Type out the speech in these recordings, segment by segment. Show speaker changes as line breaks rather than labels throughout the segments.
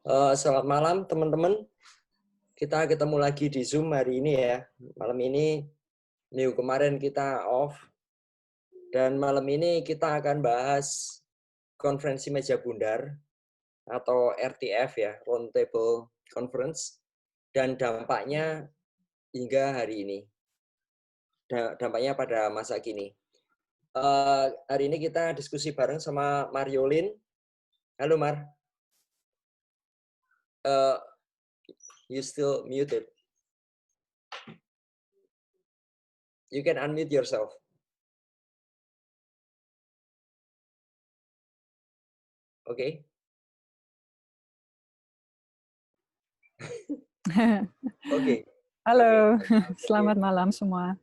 Selamat malam teman-teman. Kita ketemu lagi di Zoom hari ini ya. Malam ini, minggu kemarin kita off. Dan malam ini kita akan bahas Konferensi Meja Bundar atau RTF ya, Roundtable Conference. Dan dampaknya hingga hari ini. Dampaknya pada masa kini. Hari ini kita diskusi bareng sama Marjolein. Halo Mar. You still muted. You can unmute yourself. Okay. Oke.
Halo, selamat malam semua.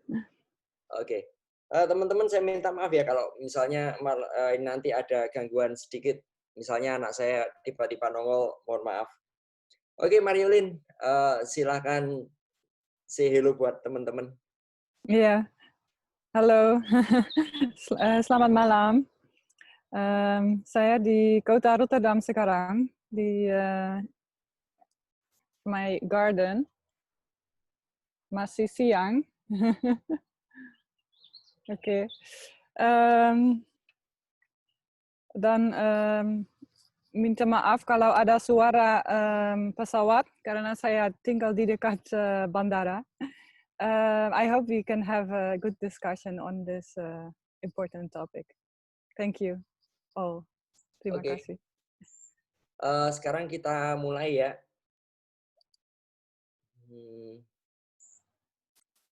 Oke. Teman-teman saya minta maaf ya kalau misalnya nanti ada gangguan sedikit. Misalnya anak saya tiba-tiba nongol, mohon maaf. Oke, Marjolein, silakan say hello buat teman-teman.
Iya, halo, selamat malam. Saya di kota Rotterdam sekarang, di my garden. Masih siang. Oke. Dan minta maaf kalau ada suara pesawat karena saya tinggal di dekat bandara. I hope we can have a good discussion on this important topic. Thank you all. Terima kasih.
Sekarang kita mulai ya.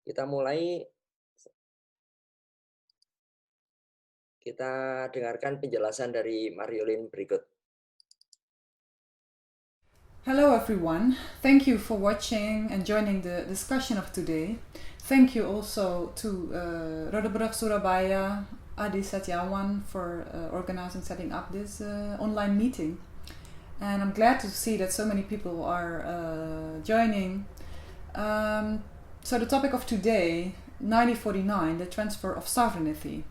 Kita mulai. Kita dengarkan penjelasan dari Marjolein berikut.
Hello everyone, thank you for watching and joining the discussion of today. Thank you also to Roodebrug Soerabaia, sejarawan for organizing, setting up this online meeting. And I'm glad to see that so many people are joining. So the topic of today, 1949, the transfer of sovereignty.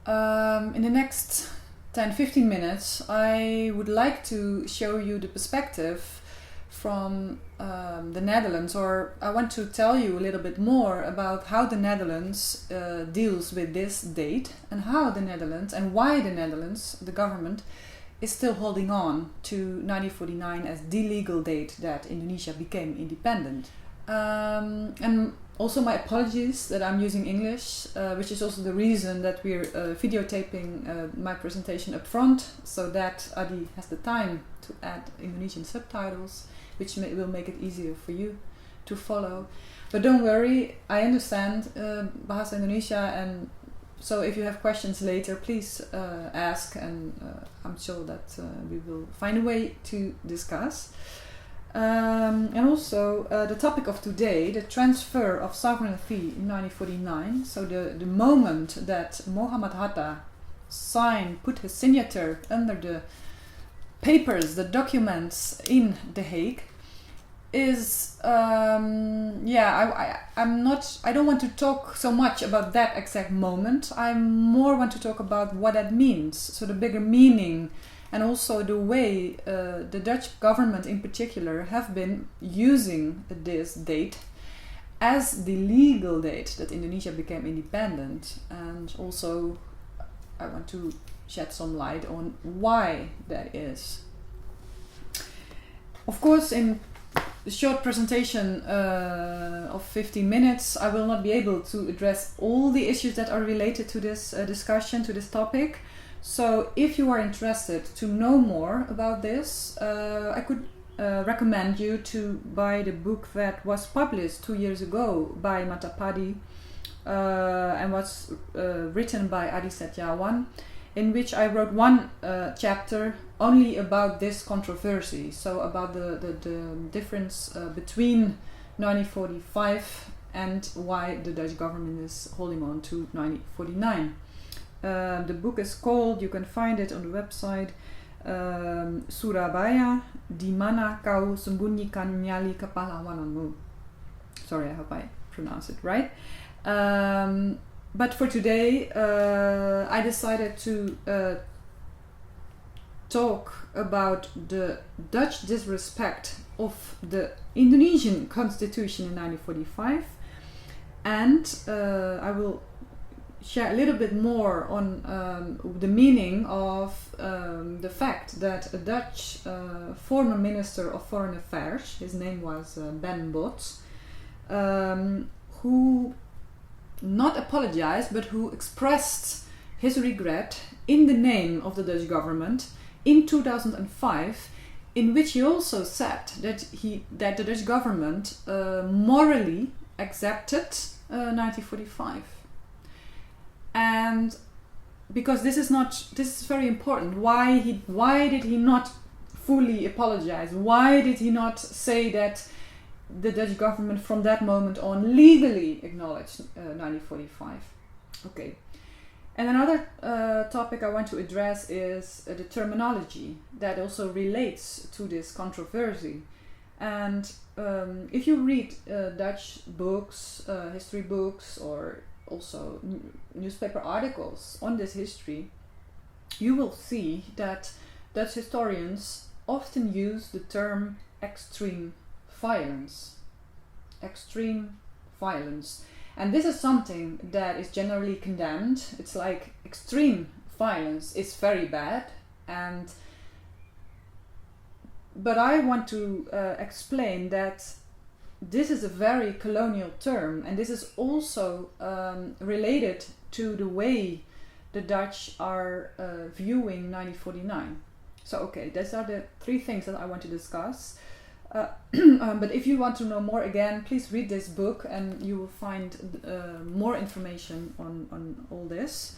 In the next 10-15 minutes, I would like to show you the perspective from the Netherlands, or I want to tell you a little bit more about how the Netherlands deals with this date and how the Netherlands and why the Netherlands, the government, is still holding on to 1949 as the legal date that Indonesia became independent. And also my apologies that I'm using English, which is also the reason that we're videotaping my presentation up front, so that Adi has the time to add Indonesian subtitles, which will make it easier for you to follow. But don't worry, I understand Bahasa Indonesia, and so if you have questions later, please ask, and I'm sure that we will find a way to discuss. And also the topic of today, the transfer of sovereignty in 1949. So the moment that Muhammad Hatta put his signature under the papers, the documents in The Hague, is I don't want to talk so much about that exact moment. I more want to talk about what that means. So the bigger meaning. And also the way the Dutch government in particular have been using this date as the legal date that Indonesia became independent. And also I want to shed some light on why that is. Of course, in the short presentation of 15 minutes, I will not be able to address all the issues that are related to this discussion, to this topic. So if you are interested to know more about this, I could recommend you to buy the book that was published 2 years ago by Pagee and was written by sejarawan, in which I wrote one chapter only about this controversy, so about the difference between 1945 and why the Dutch government is holding on to 1949. The book is called, you can find it on the website, Soerabaia, di mana kau sembunyikan nyali kepahlawananmu. Sorry, I hope I pronounced it right. But for today, I decided to talk about the Dutch disrespect of the Indonesian constitution in 1945, and I will share a little bit more on the meaning of the fact that a Dutch former Minister of Foreign Affairs, his name was Ben Bot, who not apologized but who expressed his regret in the name of the Dutch government in 2005, in which he also said that the Dutch government morally accepted 1945. And because this is very important. Why did he not fully apologize? Why did he not say that the Dutch government from that moment on legally acknowledged 1945? Okay. And another topic I want to address is the terminology that also relates to this controversy. And if you read Dutch books, history books, or also newspaper articles on this history, you will see that Dutch historians often use the term extreme violence. Extreme violence. And this is something that is generally condemned. It's like extreme violence is very bad, but I want to explain that this is a very colonial term, and this is also related to the way the Dutch are viewing 1949. So okay, these are the three things that I want to discuss. But if you want to know more, again, please read this book and you will find more information on all this.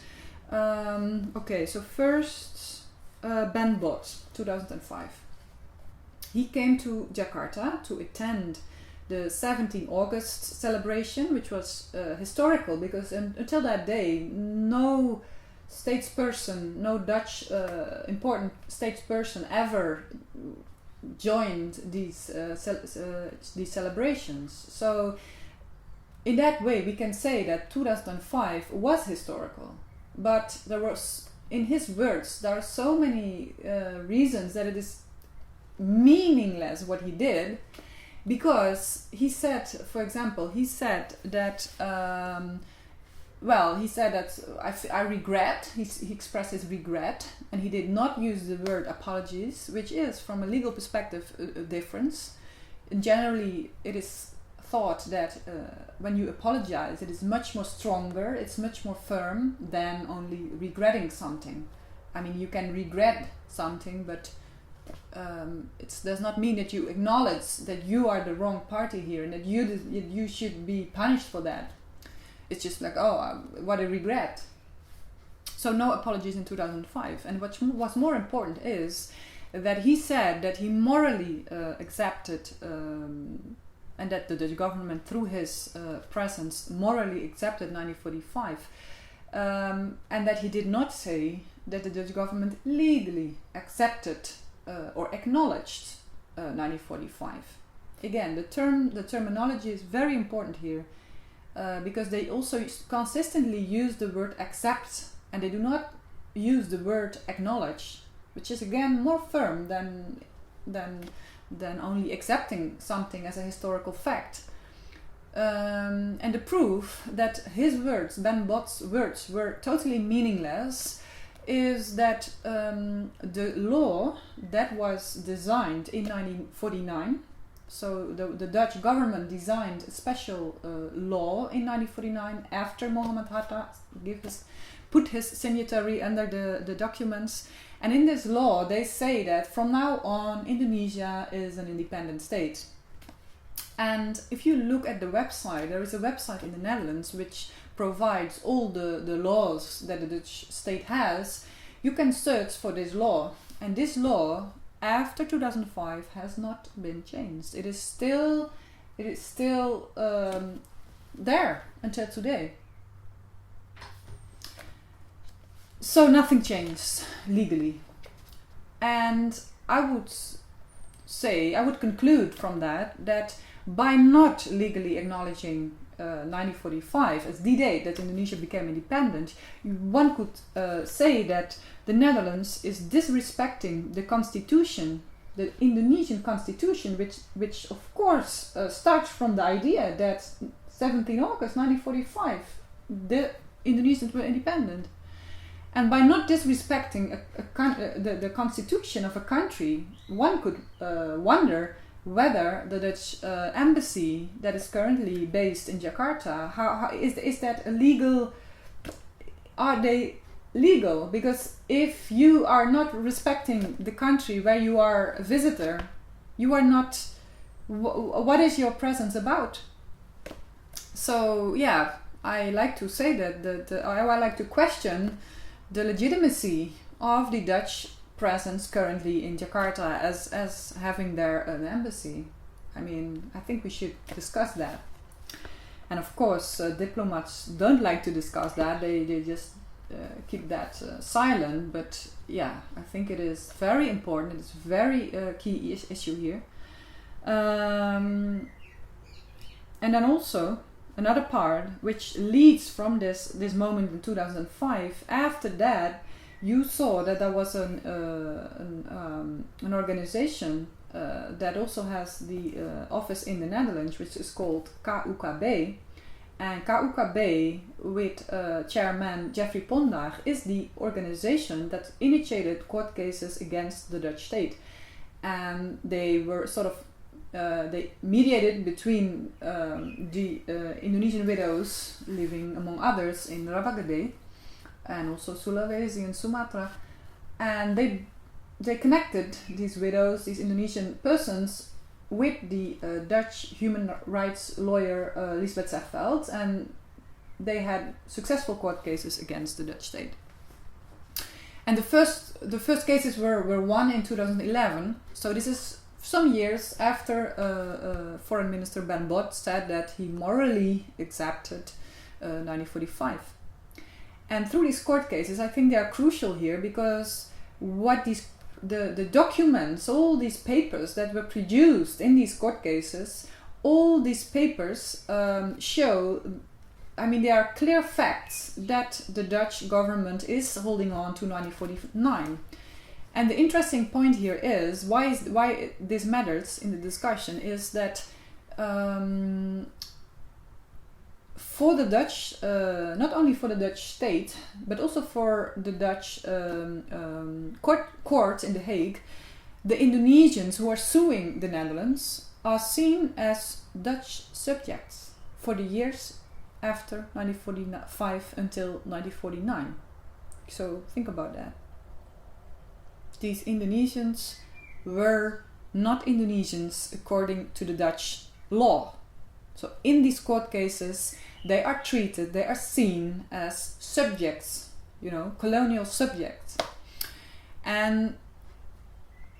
Okay, so first, Ben Bot, 2005. He came to Jakarta to attend the 17 August celebration, which was historical because until that day, no statesperson, no Dutch important statesperson ever joined these celebrations. So in that way we can say that 2005 was historical, but there was, in his words, there are so many reasons that it is meaningless what he did, because he said, for example, he said that I regret, he expressed his regret, and he did not use the word apologies, which is, from a legal perspective, a difference. And generally, it is thought that when you apologize, it is much more stronger, it's much more firm than only regretting something. I mean, you can regret something, but it does not mean that you acknowledge that you are the wrong party here and that you should be punished for that. It's just like, what a regret. So no apologies in 2005. And what's more important is that he said that he morally accepted, and that the Dutch government, through his presence, morally accepted 1945. And that he did not say that the Dutch government legally accepted or acknowledged 1945. Again, the terminology is very important here. Because they also consistently use the word accept, and they do not use the word acknowledge, which is again more firm than only accepting something as a historical fact. And the proof that his words, Ben Bot's words, were totally meaningless is that the law that was designed in 1949. So the Dutch government designed a special law in 1949 after Mohammed Hatta put his signatory under the documents. And in this law they say that from now on Indonesia is an independent state. And if you look at the website, there is a website in the Netherlands which provides all the laws that the Dutch state has. You can search for this law, and this law after 2005 has not been changed. It is still there until today. So nothing changed legally. And I would conclude from that by not legally acknowledging 1945 as the date that Indonesia became independent, one could say that the Netherlands is disrespecting the constitution, the Indonesian constitution, which of course starts from the idea that 17 August 1945 the Indonesians were independent. And by not disrespecting the constitution of a country, one could wonder whether the Dutch embassy that is currently based in Jakarta, how is that illegal? Are they legal? Because if you are not respecting the country where you are a visitor, you are not. What is your presence about? So yeah, I like to say that I like to question the legitimacy of the Dutch presence currently in Jakarta as having there an embassy. I mean, I think we should discuss that. And of course, diplomats don't like to discuss that. They just keep that silent. But yeah, I think it is very important. It's a very key issue here. And then also another part which leads from this moment in 2005. After that, you saw that there was an organization that also has the office in the Netherlands, which is called KUKB. And KUKB, with chairman Jeffrey Pondaag, is the organization that initiated court cases against the Dutch state. And they were sort of they mediated between the Indonesian widows living, among others, in Rawagede and also Sulawesi and Sumatra, and they connected these widows, these Indonesian persons, with the Dutch human rights lawyer Lisbeth Zegveld, and they had successful court cases against the Dutch state. And the first cases were won in 2011. So this is some years after Foreign Minister Ben Bot said that he morally accepted 1945. And through these court cases, I think they are crucial here, because what the documents, all these papers that were produced in these court cases, all these papers show, I mean, there are clear facts that the Dutch government is holding on to 1949. And the interesting point here is why this matters in the discussion is that for the Dutch, not only for the Dutch state, but also for the Dutch court in The Hague, the Indonesians who are suing the Netherlands are seen as Dutch subjects for the years after 1945 until 1949. So think about that. These Indonesians were not Indonesians according to the Dutch law. So in these court cases, they are treated, they are seen as subjects, colonial subjects. And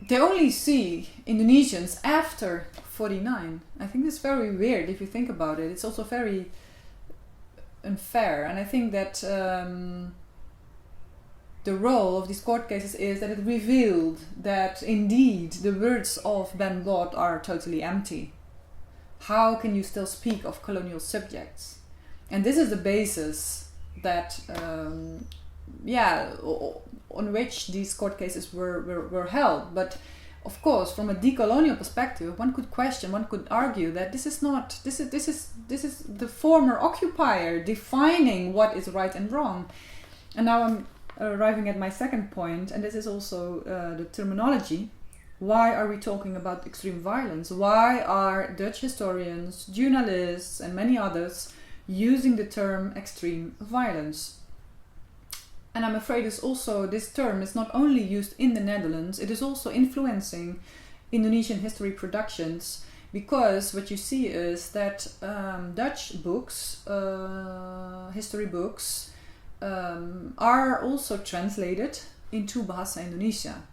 they only see Indonesians after 49. I think it's very weird if you think about it. It's also very unfair. And I think that the role of these court cases is that it revealed that indeed the words of Ben Bot are totally empty. How can you still speak of colonial subjects? And this is the basis that, on which these court cases were held. But of course, from a decolonial perspective, one could argue that this is the former occupier defining what is right and wrong. And now I'm arriving at my second point, and this is also the terminology. Why are we talking about extreme violence? Why are Dutch historians, journalists, and many others using the term extreme violence? And I'm afraid this term is not only used in the Netherlands, it is also influencing Indonesian history productions, because what you see is that Dutch books, history books, are also translated into Bahasa Indonesia.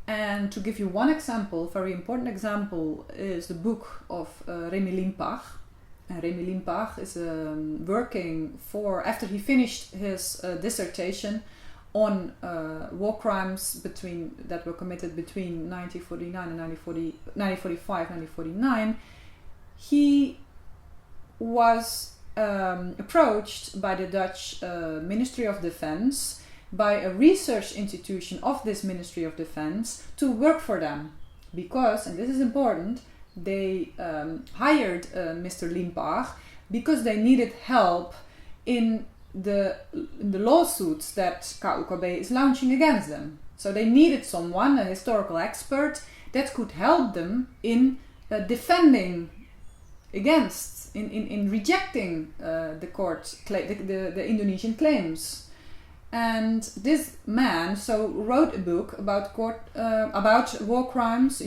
And to give you one example, very important example, is the book of Remy Limpach. Remy Limpach is working after he finished his dissertation on war crimes that were committed between 1949 and 1945, 1949. He was approached by the Dutch Ministry of Defense, by a research institution of this Ministry of Defense, to work for them. Because, and this is important, they hired Mr. Limpach because they needed help in the lawsuits that KUKB is launching against them. So they needed someone, a historical expert, that could help them in defending against, in rejecting the court, the Indonesian claims. And this man wrote a book about war crimes,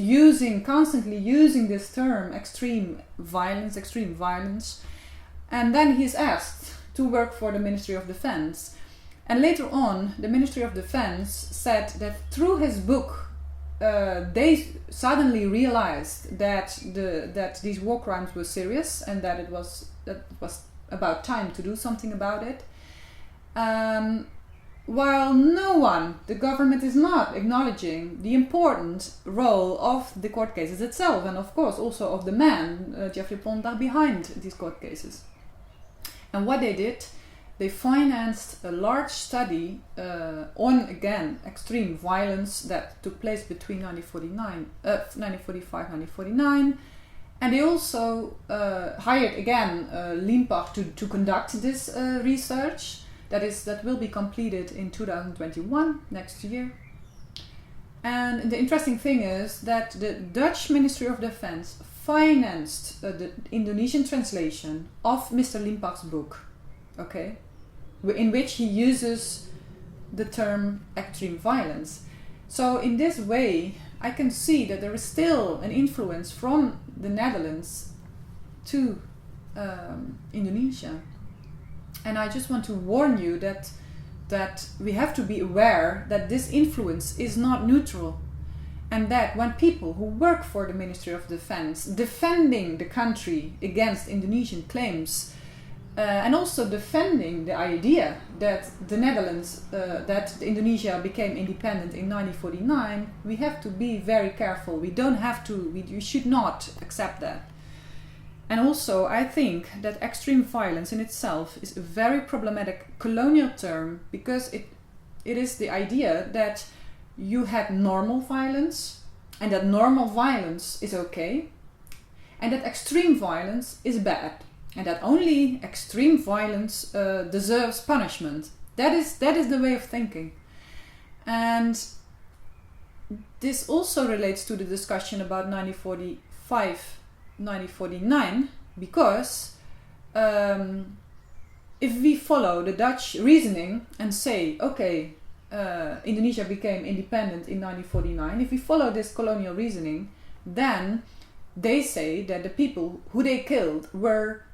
constantly using this term extreme violence, and then he's asked to work for the Ministry of Defense. And later on, the Ministry of Defense said that through his book, they suddenly realized that these war crimes were serious and that it was about time to do something about it. While the government is not acknowledging the important role of the court cases itself, and of course also of the man, Geoffrey Pontar, behind these court cases. And what they did, they financed a large study on, again, extreme violence that took place between 1945 and 1949. And they also hired, again, Limpach to conduct this research. That will be completed in 2021, next year. And the interesting thing is that the Dutch Ministry of Defense financed the Indonesian translation of Mr. Limpach's book, okay, in which he uses the term extreme violence. So in this way, I can see that there is still an influence from the Netherlands to Indonesia. And I just want to warn you that we have to be aware that this influence is not neutral, and that when people who work for the Ministry of Defense defending the country against Indonesian claims, and also defending the idea that the Netherlands, that Indonesia became independent in 1949, we have to be very careful. We should not accept that. And also, I think that extreme violence in itself is a very problematic colonial term, because it is the idea that you had normal violence, and that normal violence is okay, and that extreme violence is bad, and that only extreme violence deserves punishment. That is the way of thinking. And this also relates to the discussion about 1949, because if we follow the Dutch reasoning and say, okay, Indonesia became independent in 1949, if we follow this colonial reasoning, then they say that the people who they killed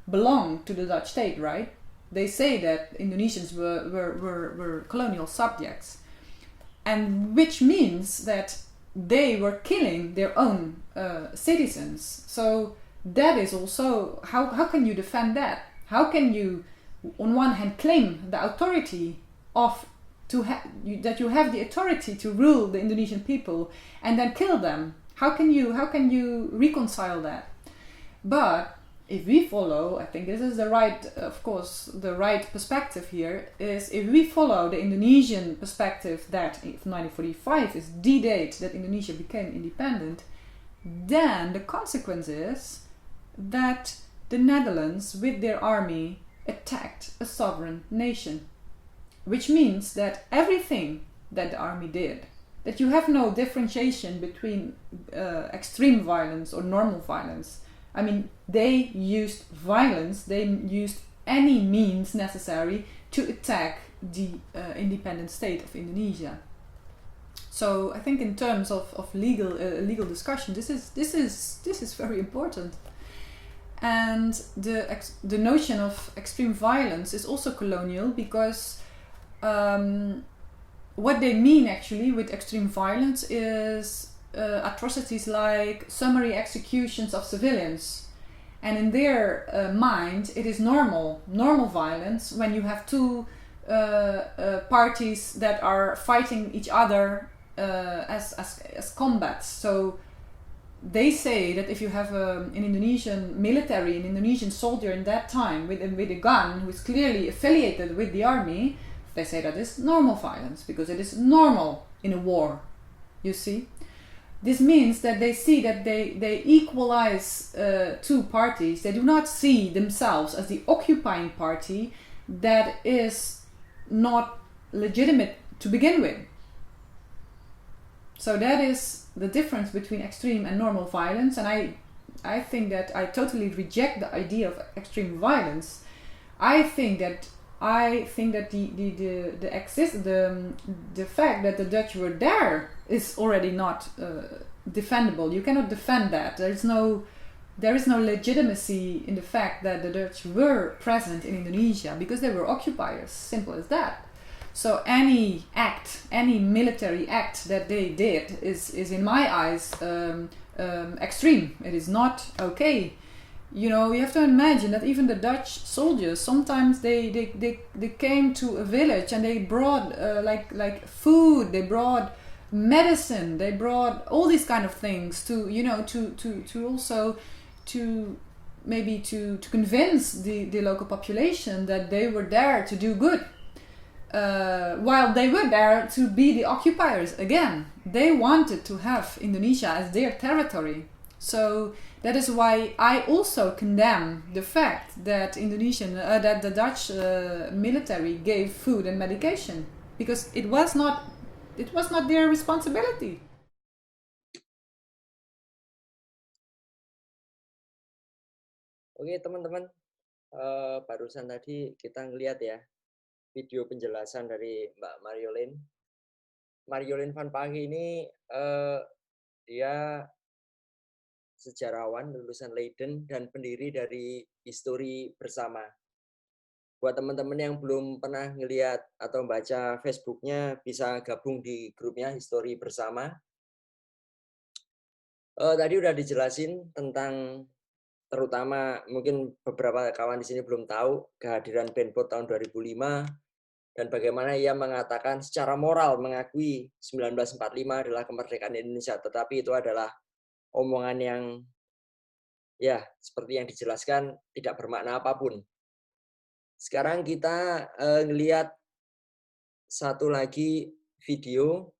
belonged to the Dutch state, right? They say that Indonesians were colonial subjects, and which means that they were killing their own citizens. So that is also, how can you defend that? How can you, on one hand, claim the authority that you have the authority to rule the Indonesian people and then kill them? How can you reconcile that? But if we follow, I think this is the right perspective here, is if we follow the Indonesian perspective that 1945 is the date that Indonesia became independent, then the consequence is that the Netherlands with their army attacked a sovereign nation, which means that everything that the army did, that you have no differentiation between extreme violence or normal violence. I mean, they used violence, they used any means necessary to attack the independent state of Indonesia. So I think in terms of legal discussion, this is very important. And the notion of extreme violence is also colonial, because what they mean actually with extreme violence is atrocities like summary executions of civilians, and in their mind it is normal violence when you have two parties that are fighting each other as combats. So they say that if you have an Indonesian military, an Indonesian soldier in that time with a gun who is clearly affiliated with the army, they say that is normal violence because it is normal in a war. You see, this means that they see that they equalize two parties. They do not see themselves as the occupying party that is not legitimate to begin with. So that is the difference between extreme and normal violence, and I think that I totally reject the idea of extreme violence. I think that the fact that the Dutch were there is already not defendable. You cannot defend that. There is no legitimacy in the fact that the Dutch were present in Indonesia because they were occupiers. Simple as that. So any military act that they did is in my eyes extreme. It is not okay. You know, you have to imagine that even the Dutch soldiers, sometimes they came to a village and they brought like food, they brought medicine, they brought all these kind of things to, you know, to also to maybe to convince the local population that they were there to do good. While they were there to be the occupiers again. They wanted to have Indonesia as their territory. So that is why I also condemn the fact that that the Dutch military gave food and medication, because it was not their responsibility.
Oke teman-teman, barusan tadi kita ngelihat ya video penjelasan dari Mbak Marjolein van Pagee ini dia sejarawan lulusan Leiden dan pendiri dari Histori Bersama. Buat teman-teman yang belum pernah ngelihat atau baca Facebooknya, bisa gabung di grupnya Histori Bersama. Tadi udah dijelasin tentang, terutama mungkin beberapa kawan di sini belum tahu, kehadiran Benpot tahun 2005 dan bagaimana ia mengatakan secara moral mengakui 1945 adalah kemerdekaan Indonesia, tetapi itu adalah omongan yang ya seperti yang dijelaskan tidak bermakna apapun. Sekarang kita ngelihat satu lagi video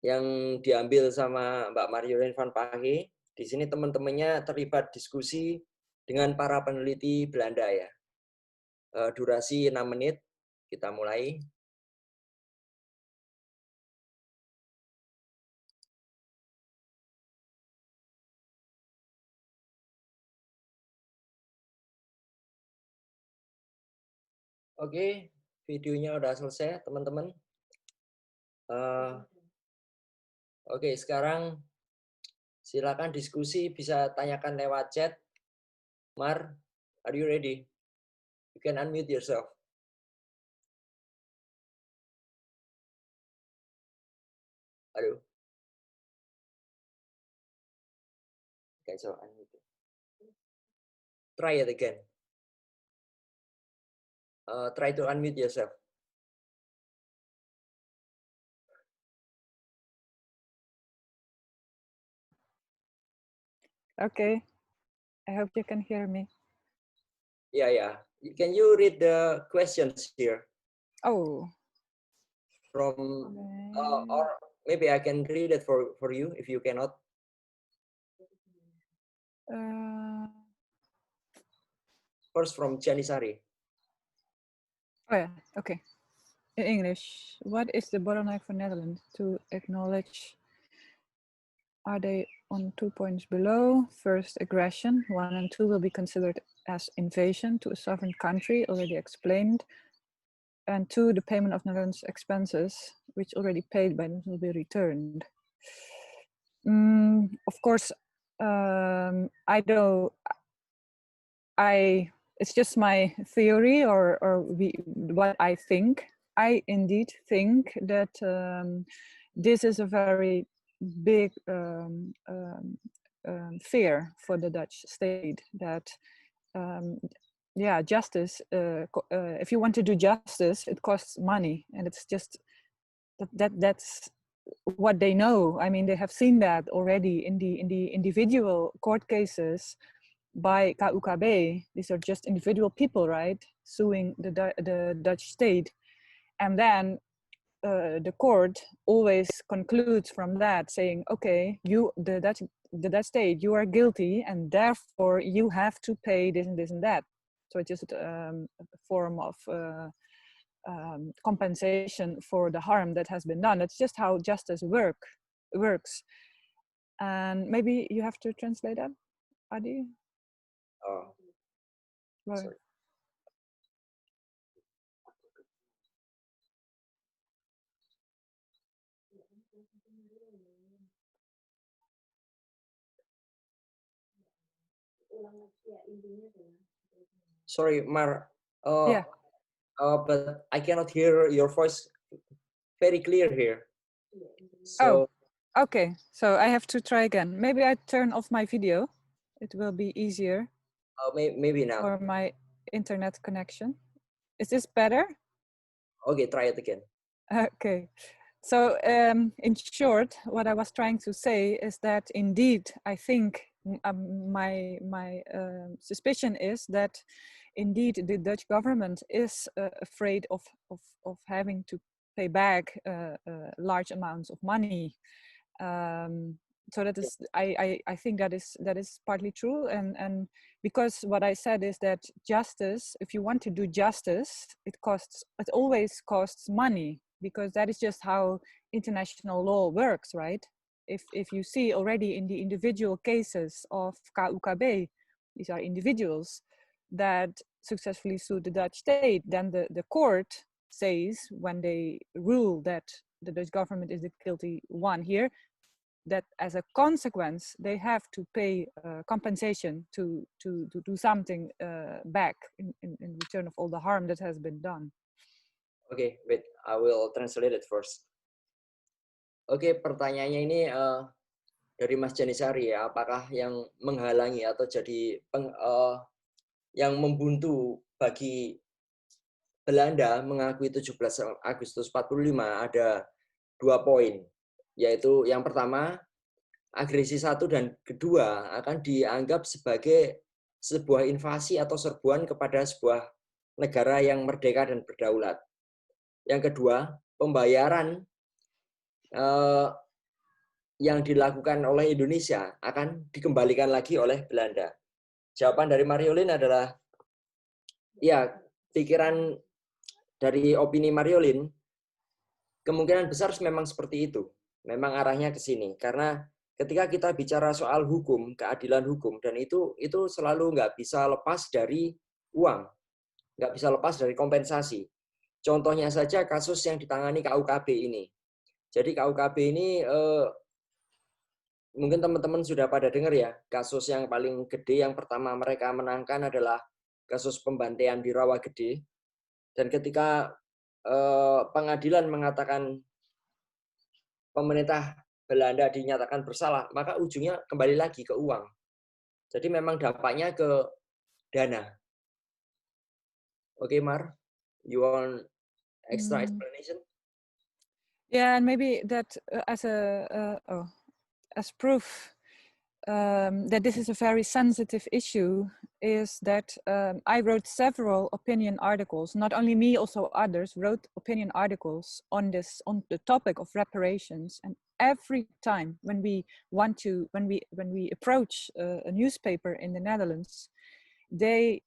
yang diambil sama Mbak Marjolein van Pagee. Di sini teman-temannya terlibat diskusi dengan para peneliti Belanda ya. Durasi 6 menit, kita mulai. Oke, videonya udah selesai teman-teman. Oke, sekarang silakan diskusi, bisa tanyakan lewat chat. Mar, are you ready? You can unmute yourself. Aduh. Okay, so unmute. Try it again. Try to unmute yourself.
Okay, I hope you can hear me.
Yeah. Can you read the questions here?
Oh.
From, or maybe I can read it for you if you cannot. First from Janisari.
Oh yeah, okay. In English, what is the bottleneck for Netherlands to acknowledge? Are they on 2 points below? First, aggression. 1 and 2 will be considered as invasion to a sovereign country, already explained. And 2, the payment of Netherlands expenses, which already paid by them, will be returned. Of course, it's just my theory or what I think. I indeed think that this is a very big fear for the Dutch state, that justice, if you want to do justice, it costs money, and it's just that's what they know. I mean, they have seen that already in the individual court cases by KUKB. These are just individual people, right, suing the Dutch state, and then the court always concludes from that, saying, okay, you, the Dutch state, you are guilty, and therefore you have to pay this and this and that. So it's just a form of compensation for the harm that has been done. That's just how justice works. And maybe you have to translate that, Adi?
Oh,
Right.
sorry. Sorry, Mar.
Yeah.
But I cannot hear your voice very clear here. So,
Okay, so I have to try again. Maybe I turn off my video. It will be easier
maybe now.
for my internet connection. Is this better?
Okay, try it again.
Okay. So in short, what I was trying to say is that indeed, I think my suspicion is that indeed the Dutch government is afraid of having to pay back large amounts of money. So that is, I think that is partly true, and because what I said is that justice, if you want to do justice, it always costs money, because that is just how international law works, right? If you see already in the individual cases of KUKB, these are individuals that successfully sued the Dutch state, then the court says, when they rule that the Dutch government is the guilty one here, that as a consequence they have to pay compensation to do something back in return of all the harm that has been done.
Okay, wait, I will translate it first. Oke, pertanyaannya ini dari Mas Janisari ya, apakah yang menghalangi atau jadi yang membuntu bagi Belanda mengakui 17 Agustus 45 ada 2 poin, yaitu yang pertama, agresi 1 dan kedua akan dianggap sebagai sebuah invasi atau serbuan kepada sebuah negara yang merdeka dan berdaulat. Yang kedua, pembayaran yang dilakukan oleh Indonesia akan dikembalikan lagi oleh Belanda. Jawaban dari Marjolein adalah, ya, pikiran dari opini Marjolein, kemungkinan besar memang seperti itu. Memang arahnya ke sini. Karena ketika kita bicara soal hukum, keadilan hukum, dan itu selalu nggak bisa lepas dari uang. Nggak bisa lepas dari kompensasi. Contohnya saja kasus yang ditangani KUKB ini. Jadi KUKB ini mungkin teman-teman sudah pada dengar ya, kasus yang paling gede yang pertama mereka menangkan adalah kasus pembantaian di Rawagede. Dan ketika pengadilan mengatakan pemerintah Belanda dinyatakan bersalah, maka ujungnya kembali lagi ke uang. Jadi memang dampaknya ke dana. Oke, Mar, you want extra explanation?
Yeah, and maybe that as proof that this is a very sensitive issue is that I wrote several opinion articles. Not only me, also others wrote opinion articles on the topic of reparations. And every time when we approach a newspaper in the Netherlands, they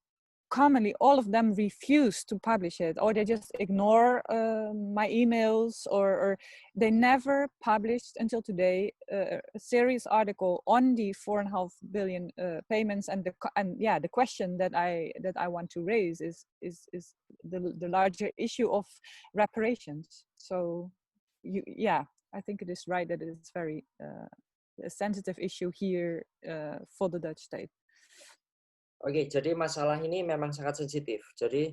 commonly, all of them refuse to publish it, or they just ignore my emails, or they never published until today a serious article on the 4.5 billion payments. And the question that I want to raise is the larger issue of reparations. So I think it is right that it is very a sensitive issue here for the Dutch state.
Oke, jadi masalah ini memang sangat sensitif. Jadi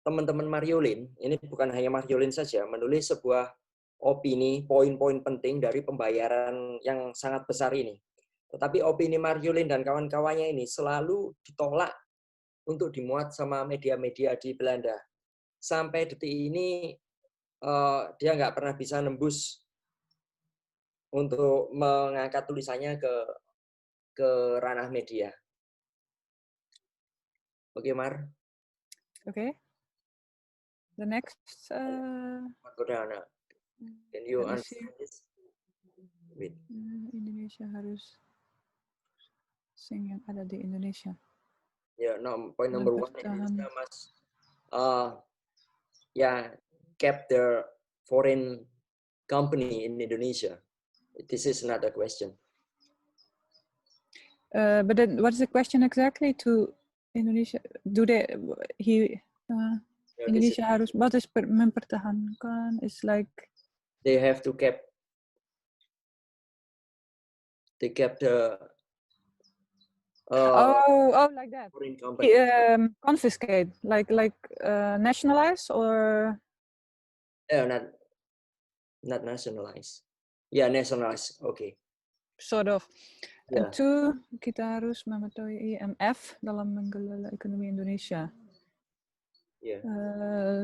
teman-teman Marjolein, ini bukan hanya Marjolein saja, menulis sebuah opini, poin-poin penting dari pembayaran yang sangat besar ini. Tetapi opini Marjolein dan kawan-kawannya ini selalu ditolak untuk dimuat sama media-media di Belanda. Sampai detik ini dia nggak pernah bisa nembus untuk mengangkat tulisannya ke ranah media. Oke, Mar.
Okay. The next.
Can you understand this? Wait.
Indonesia harus sing yang ada di Indonesia.
Ya, no, point number 1 Indonesia must kept the foreign company in Indonesia. This is another question.
But then what is the question exactly to Indonesia? Indonesia harus wat is mempertahankan? It's like
they have to kept the
like that.
Foreign company.
Confiscate, like nationalize or
not nationalize. Yeah, nationalize. Okay.
Sort of.
Yeah.
And 2, kita harus mematuhi IMF dalam mengelola ekonomi Indonesia.
Yeah.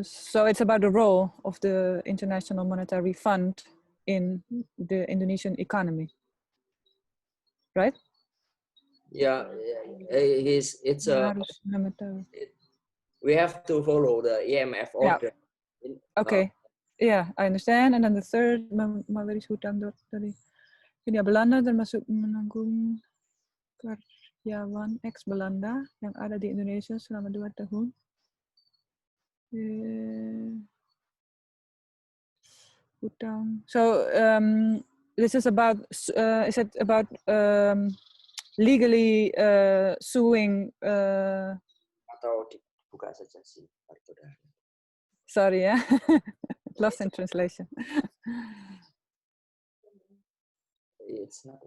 So it's about the role of the International Monetary Fund in the Indonesian economy, right?
Yeah, we have to follow the IMF order.
Yeah. Okay. Yeah, I understand. And then the 3rd, memberi hutang dari Hindia Belanda termasuk menanggung karyawan ex Belanda yang ada di Indonesia selama 2 tahun. Hutang. So this is about. Is it about legally suing?
Atau dibuka saja sih.
Sorry, yeah. Lost in translation.
It's not.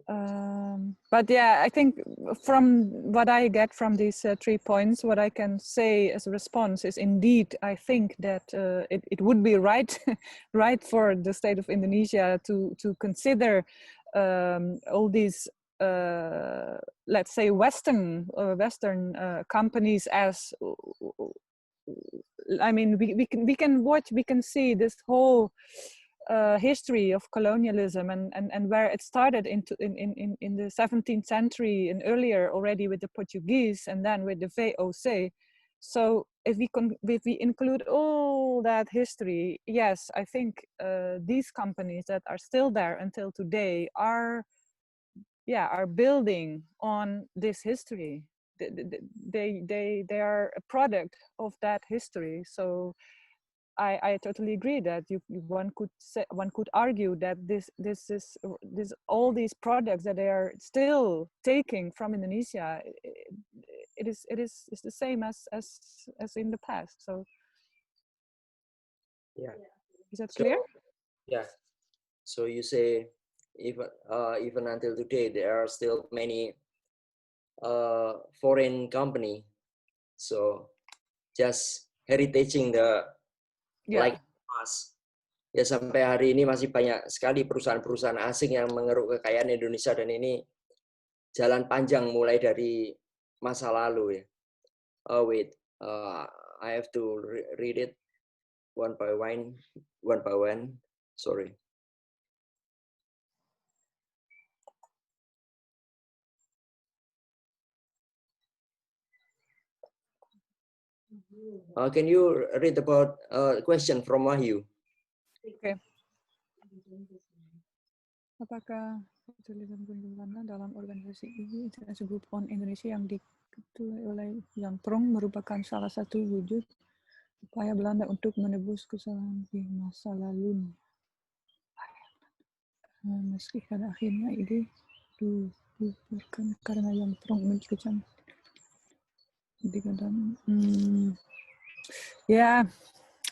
But yeah, I think from what I get from these 3 points, what I can say as a response is indeed, I think that it would be right for the state of Indonesia to consider all these, let's say, Western companies as. I mean, we can see this whole history of colonialism and where it started in the 17th century and earlier already with the Portuguese and then with the VOC. So if we include all that history, yes, I think these companies that are still there until today are building on this history. They are a product of that history. So I totally agree that one could argue that this all these products that they are still taking from Indonesia, it's the same as in the past. So
yeah,
is that clear?
Yeah. So you say even until today there are still many foreign company, so just heritaging the like us. Ya, sampai hari ini masih banyak sekali perusahaan-perusahaan asing yang mengeruk kekayaan Indonesia, dan ini jalan panjang mulai dari masa lalu ya. I have to read it one by one. Sorry. Can you read about a question from Wahyu?
Okay. Apakah dalam organisasi ini International Group on Indonesia yang diketuai oleh Jan Prong merupakan salah satu wujud upaya Belanda untuk menebus kesalahan di masa lalu? Meski pada akhirnya ide dibubarkan karena Jan Prong menciptakan Yeah,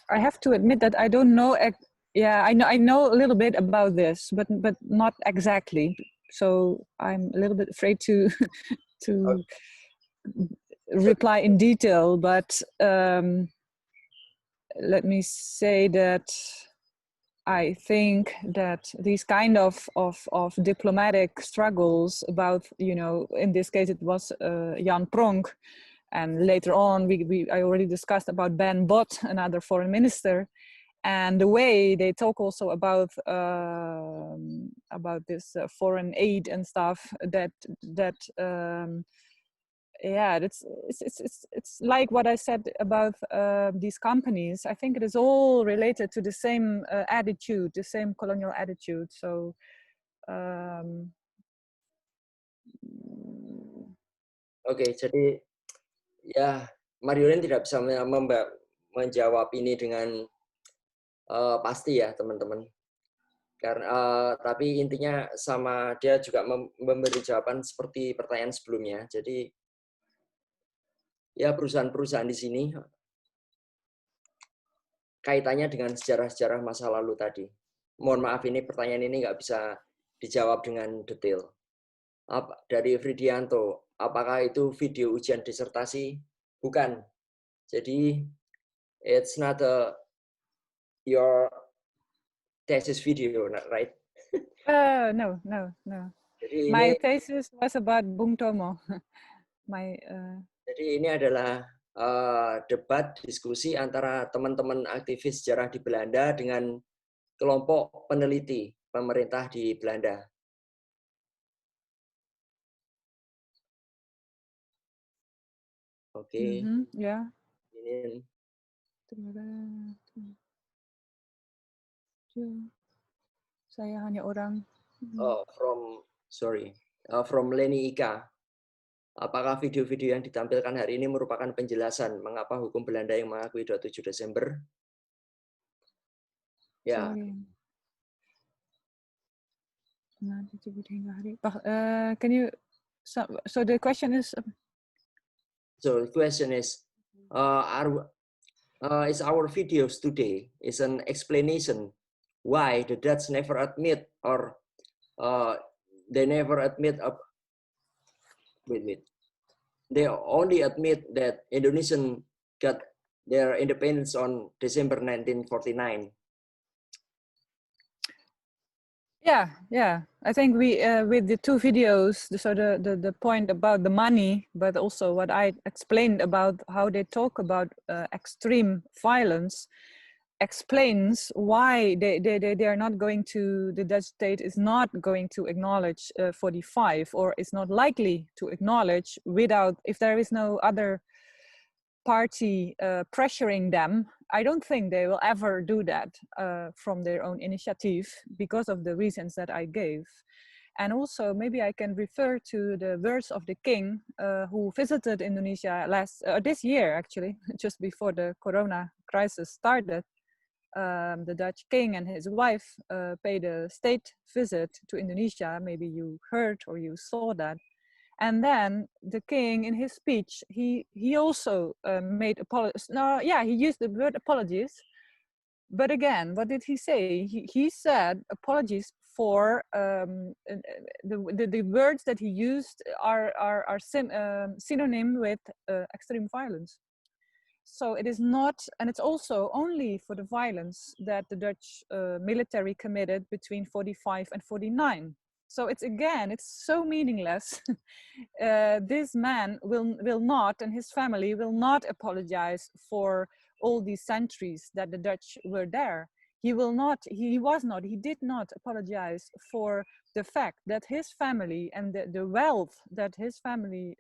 I have to admit that I don't know. I know a little bit about this, but not exactly. So I'm a little bit afraid to reply in detail. But let me say that I think that these kind of diplomatic struggles about, in this case it was Jan Pronk. And later on, I already discussed about Ben Bot, another foreign minister, And the way they talk also about this foreign aid and stuff, yeah, it's like what I said about these companies. I think it is all related to the same attitude, the same colonial attitude. So
Oke, jadi ya Marjolein tidak bisa menjawab ini dengan pasti ya teman-teman. Karena tapi intinya sama dia juga memberi jawaban seperti pertanyaan sebelumnya. Jadi ya perusahaan-perusahaan di sini kaitannya dengan sejarah-sejarah masa lalu tadi. Mohon maaf ini pertanyaan ini nggak bisa dijawab dengan detail. Dari Fridianto, apakah itu video ujian disertasi? Bukan. Jadi it's not your thesis video, right?
No.
Jadi
My thesis was about Bung Tomo.
Jadi ini adalah debat diskusi antara teman-teman aktivis sejarah di Belanda dengan kelompok peneliti pemerintah di Belanda. Oke.
Ya.
Ini
saya hanya orang.
From Leni Ika. Apakah video-video yang ditampilkan hari ini merupakan penjelasan mengapa hukum Belanda yang mengakui 27 Desember? Ya.
Can you? So the question is.
So the question is, is our videos today is an explanation why the Dutch never admit or they never admit they only admit that Indonesian got their independence on December 1949.
Yeah. I think we with the two videos, so the point about the money, but also what I explained about how they talk about extreme violence, explains why they are not going to, the Dutch state is not going to acknowledge 45, or is not likely to acknowledge without, if there is no other party pressuring them. I don't think they will ever do that from their own initiative, because of the reasons that I gave. And also maybe I can refer to the words of the king who visited Indonesia this year, actually, just before the corona crisis started. The Dutch king and his wife paid a state visit to Indonesia. Maybe you heard or you saw that. And then the king, in his speech, he also made apologies. No, yeah, he used the word apologies. But again, what did he say? He said apologies for the words that he used are synonym with extreme violence. So it is not, and it's also only for the violence that the Dutch military committed between 45 and 49. So it's so meaningless. This man will not, and his family will not apologize for all these centuries that the Dutch were there. He did not apologize for the fact that his family and the wealth that his family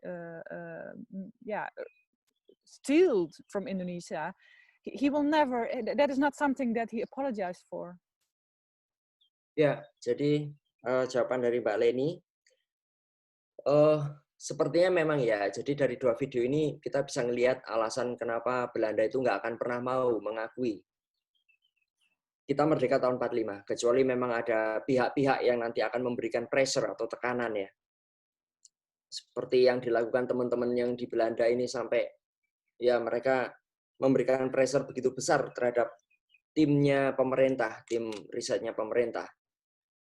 stealed from Indonesia, he will never, that is not something that he apologized for.
Ya, jadi jawaban dari Mbak Leni, sepertinya memang ya, jadi dari dua video ini kita bisa melihat alasan kenapa Belanda itu nggak akan pernah mau mengakui kita merdeka tahun 45, kecuali memang ada pihak-pihak yang nanti akan memberikan pressure atau tekanan ya. Seperti yang dilakukan teman-teman yang di Belanda ini, sampai ya mereka memberikan pressure begitu besar terhadap timnya pemerintah, tim risetnya pemerintah.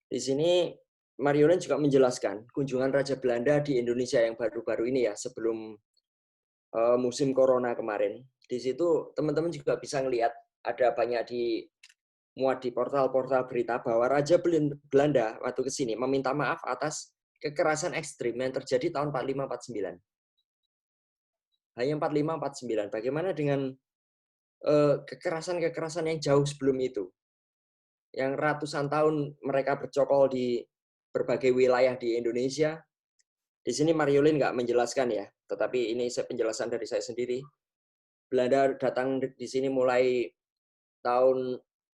Di sini Marjolein juga menjelaskan kunjungan Raja Belanda di Indonesia yang baru-baru ini ya, sebelum musim corona kemarin. Di situ teman-teman juga bisa ngelihat ada banyak muat di portal-portal berita bahwa Raja Belanda waktu ke sini meminta maaf atas kekerasan ekstrim yang terjadi tahun 45-49. Hanya 45-49. Bagaimana dengan kekerasan-kekerasan yang jauh sebelum itu. Yang ratusan tahun mereka bercokol di berbagai wilayah di Indonesia. Di sini Marjolein nggak menjelaskan ya, tetapi ini penjelasan dari saya sendiri. Belanda datang di sini mulai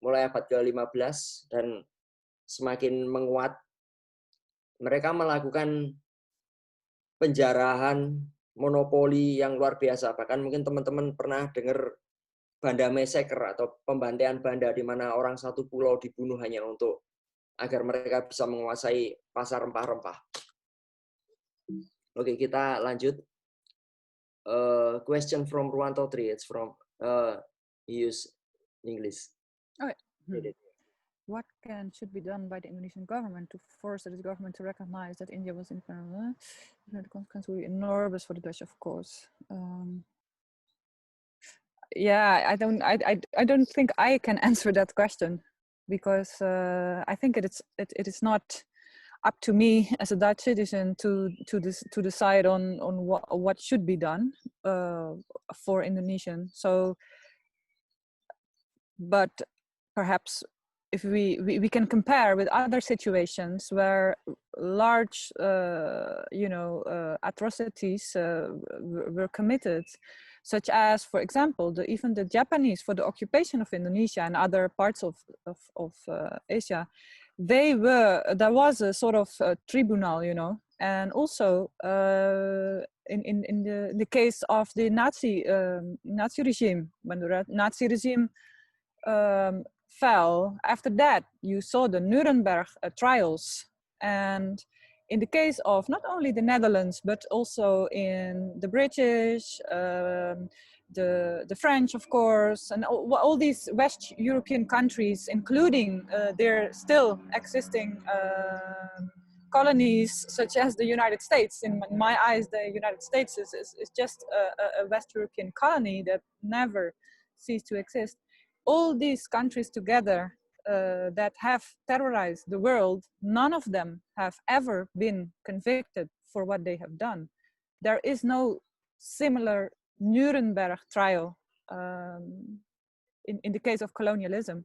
abad ke-15 dan semakin menguat. Mereka melakukan penjarahan, monopoli yang luar biasa. Bahkan mungkin teman-teman pernah dengar Banda Massacre atau pembantaian Banda di mana orang satu pulau dibunuh hanya untuk agar mereka bisa menguasai pasar rempah-rempah. Oke, kita lanjut. Question from Ruanto 3. It's from use English.
Okay. What should be done by the Indonesian government to force the government to recognize that India was independent? The consequence will be enormous for the Dutch, of course. Yeah, I don't think I can answer that question, because I think it is not up to me as a Dutch citizen to decide on what should be done for Indonesian. So, but perhaps if we can compare with other situations where large atrocities were committed, such as, for example, even the Japanese, for the occupation of Indonesia and other parts of Asia, there was a sort of tribunal, and also in the case of the Nazi regime, when the Nazi regime fell, after that you saw the Nuremberg trials. And in the case of not only the Netherlands, but also in the British, the French, of course, and all these West European countries, including their still existing colonies, such as the United States. In my eyes, the United States is just a West European colony that never ceased to exist. All these countries together that have terrorized the world, none of them have ever been convicted for what they have done. There is no similar Nuremberg trial in the case of colonialism.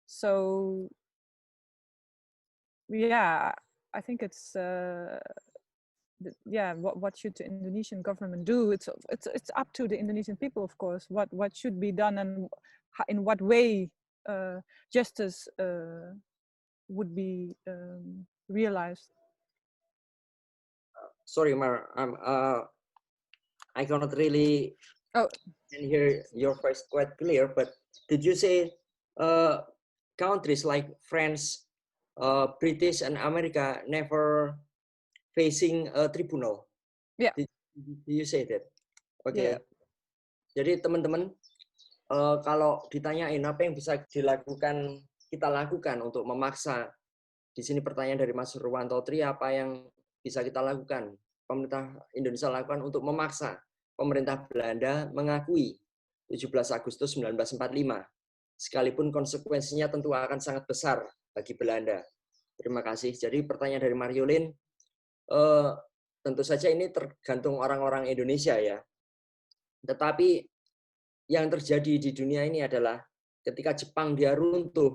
So, yeah, I think it's what should the Indonesian government do? It's up to the Indonesian people, of course. What should be done and in what way justice would be realized.
Sorry, Mar, I cannot really hear your voice quite clear. But did you say countries like France, British, and America never facing a tribunal?
Yeah.
Did you say that? Okay.
Yeah.
Jadi teman-teman, kalau ditanyain apa yang bisa kita lakukan untuk memaksa, di sini pertanyaan dari Mas Ruanto Tri, apa yang bisa kita lakukan, pemerintah Indonesia lakukan untuk memaksa pemerintah Belanda mengakui 17 Agustus 1945, sekalipun konsekuensinya tentu akan sangat besar bagi Belanda. Terima kasih. Jadi pertanyaan dari Marjolein, tentu saja ini tergantung orang-orang Indonesia ya. Tetapi yang terjadi di dunia ini adalah ketika Jepang dia runtuh,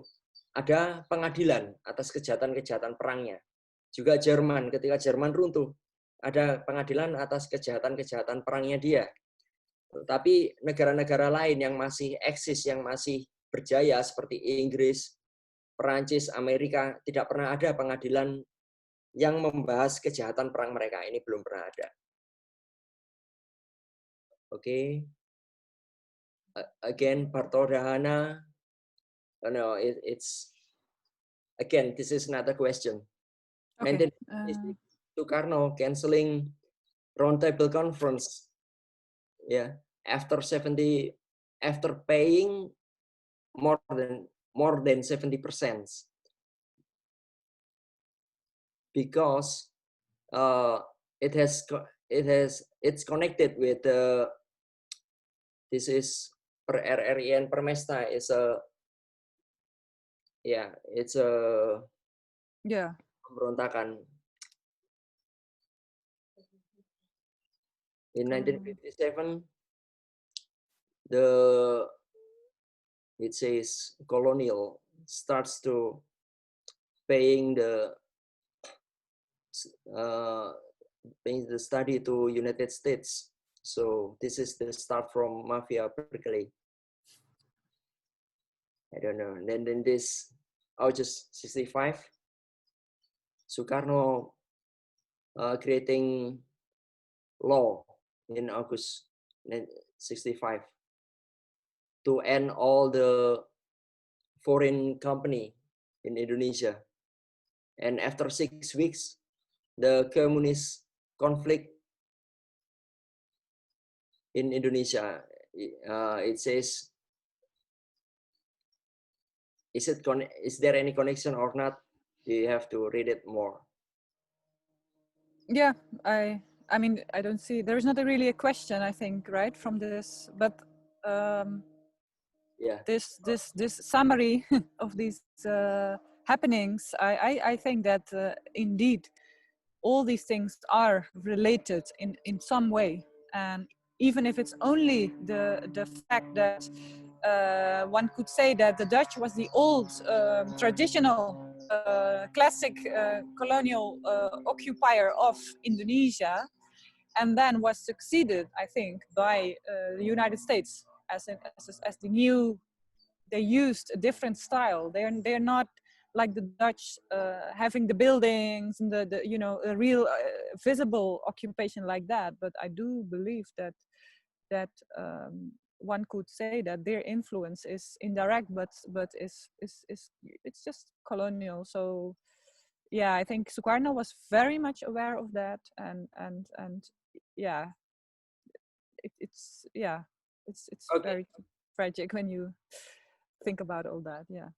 ada pengadilan atas kejahatan-kejahatan perangnya. Juga Jerman, ketika Jerman runtuh, ada pengadilan atas kejahatan-kejahatan perangnya dia. Tapi negara-negara lain yang masih eksis, yang masih berjaya seperti Inggris, Perancis, Amerika, tidak pernah ada pengadilan yang membahas kejahatan perang mereka. Ini belum pernah ada. Oke. Again, Bartodahana. No, it's again, this is not a question.
Okay.
Sukarno canceling roundtable conference. Yeah, after paying more than 70%, because it's connected with this is per RRIN Permesta is it's a pemberontakan. In 1957, the it says colonial, starts to paying the study to United States. So this is the start from Mafia Berkeley. I don't know. And then this August 65, Soekarno creating law in August 65 to end all the foreign company in Indonesia. And after 6 weeks, the communist conflict in Indonesia, it says, is there any connection or not? You have to read it more.
Yeah, I mean, I don't see, there is not really a question, I think, right, from this, but
yeah,
this summary of these happenings, I think that indeed all these things are related in some way, and even if it's only the fact that one could say that the Dutch was the old traditional classic colonial occupier of Indonesia, and then was succeeded, I think, by the United States as the new. They used a different style. They're not like the Dutch having the buildings and the you know, a real visible occupation like that. But I do believe that one could say that their influence is indirect, but is it's just colonial. So yeah, I think Soekarno was very much aware of that, and yeah, it's
okay.
very tragic when you think about all that. Yeah,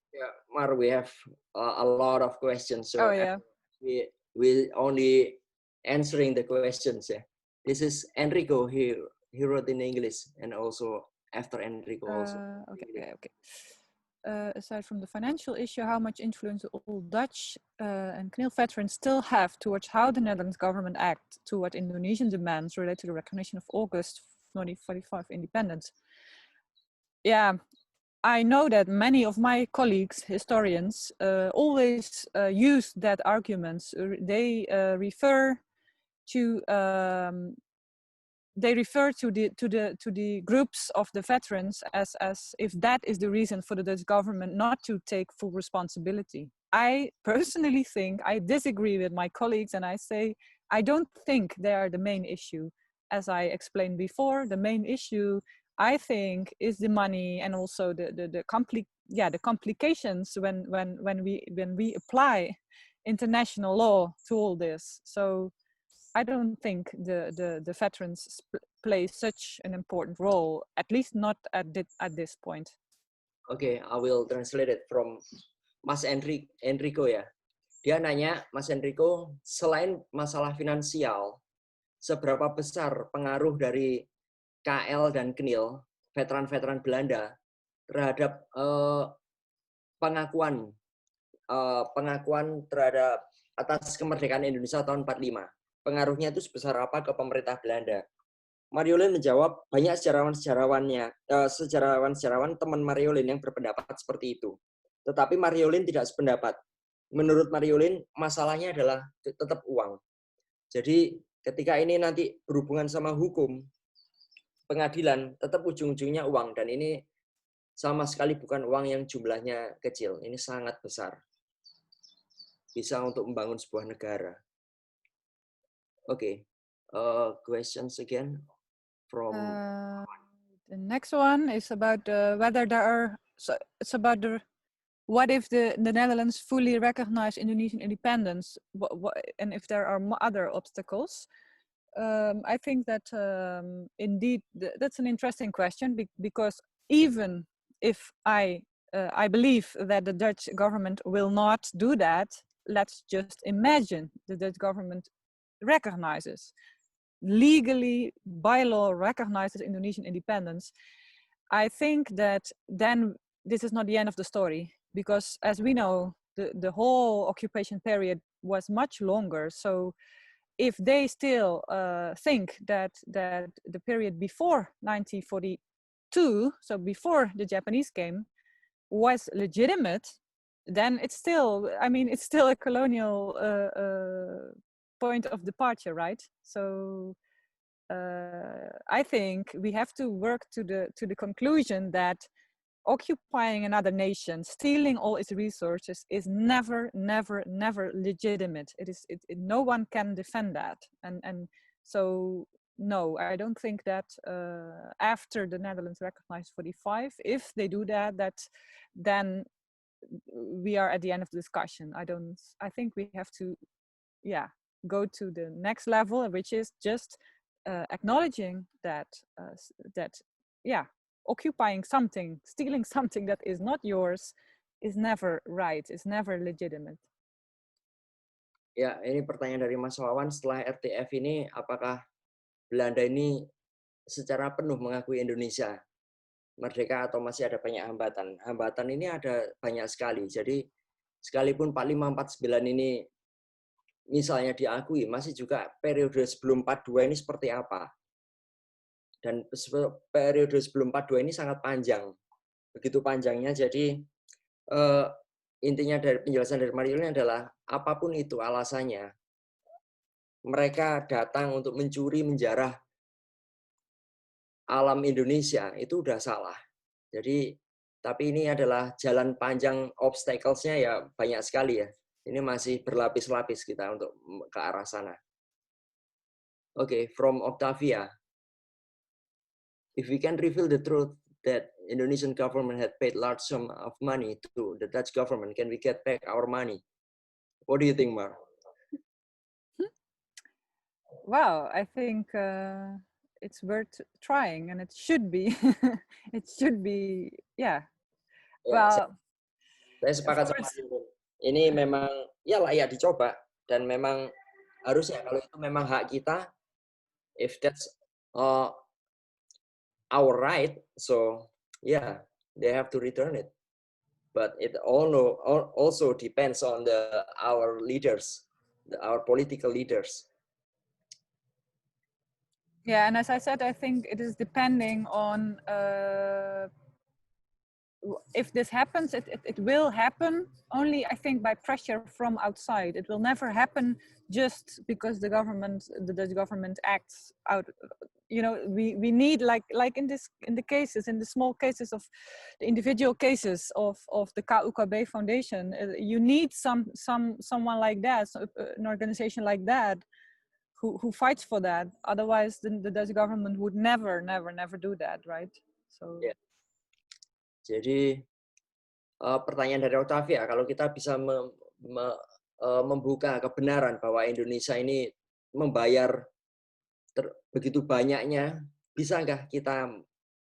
Mar, we have a lot of questions, so
oh yeah,
we only answering the questions. Yeah, this is Enrico. He wrote in English, and also after Enrico also.
okay. Aside from the financial issue, how much influence all Dutch and KNIL veterans still have towards how the Netherlands government act toward Indonesian demands related to the recognition of August 1945 independence? Yeah, I know that many of my colleagues, historians, always use that argument. They refer to the groups of the veterans as if that is the reason for the Dutch government not to take full responsibility. I personally think I disagree with my colleagues, and I say I don't think they are the main issue. As I explained before, the main issue, I think, is the money, and also the complications when we apply international law to all this. So I don't think the veterans play such an important role, at least not at this point.
Okay, I will translate it from Mas Enrico ya. Dia nanya, Mas Enrico, selain masalah finansial, seberapa besar pengaruh dari KL dan KNIL, veteran-veteran Belanda, terhadap pengakuan terhadap atas kemerdekaan Indonesia tahun 45. Pengaruhnya itu sebesar apa ke pemerintah Belanda? Marjolein menjawab, banyak sejarawan teman Marjolein yang berpendapat seperti itu. Tetapi Marjolein tidak sependapat. Menurut Marjolein, masalahnya adalah tetap uang. Jadi ketika ini nanti berhubungan sama hukum, pengadilan, tetap ujung-ujungnya uang. Dan ini sama sekali bukan uang yang jumlahnya kecil. Ini sangat besar. Bisa untuk membangun sebuah negara. Okay. Questions again from
the next one is about whether there are. So it's about what if the Netherlands fully recognize Indonesian independence, and if there are other obstacles. I think that indeed that's an interesting question, because even if I believe that the Dutch government will not do that, let's just imagine the Dutch government recognizes, legally by law recognizes Indonesian independence. I think that then this is not the end of the story, because as we know, the whole occupation period was much longer. So if they still think that the period before 1942, so before the Japanese came, was legitimate, then it's still, I mean, it's still a colonial point of departure, right? So I think we have to work to the conclusion that occupying another nation, stealing all its resources, is never legitimate. No one can defend that, and so no, I don't think that after the Netherlands recognized 45, if they do that, then we are at the end of the discussion. I think we have to, go to the next level, which is just acknowledging that occupying something, stealing something that is not yours is never right, is never legitimate.
Ya, ini pertanyaan dari Mas Wawan, setelah RTF ini apakah Belanda ini secara penuh mengakui Indonesia merdeka atau masih ada banyak hambatan? Hambatan ini ada banyak sekali. Jadi sekalipun 4549 ini misalnya diakui, masih juga periode sebelum 42 ini seperti apa? Dan periode sebelum 42 ini sangat panjang. Begitu panjangnya, jadi intinya dari penjelasan dari Marjolein adalah apapun itu alasannya, mereka datang untuk mencuri, menjarah alam Indonesia, itu udah salah. Jadi, tapi ini adalah jalan panjang, obstacles-nya ya banyak sekali ya. Ini masih berlapis-lapis kita untuk ke arah sana. Oke, from Octavia. If we can reveal the truth that Indonesian government had paid large sum of money to the Dutch government, can we get back our money? What do you think, Mar?
Well, I think it's worth trying, and it should be. It should be, yeah. Well,
saya sepakat sama Marjolein. Ini memang ya layak dicoba, dan memang harusnya kalau itu memang hak kita, if that's our right, so yeah, they have to return it. But it also depends on our leaders, our political leaders.
Yeah, and as I said, I think it is depending on if this happens, it will happen only, I think, by pressure from outside. It will never happen just because the Dutch government acts out. You know, we need like in the small cases of the individual cases of the KUKB Foundation, you need someone like that, an organization like that, who fights for that. Otherwise, the Dutch government would never do that, right? So.
Yeah. Jadi pertanyaan dari Octavia, kalau kita bisa membuka kebenaran bahwa Indonesia ini membayar begitu banyaknya, bisa nggak kita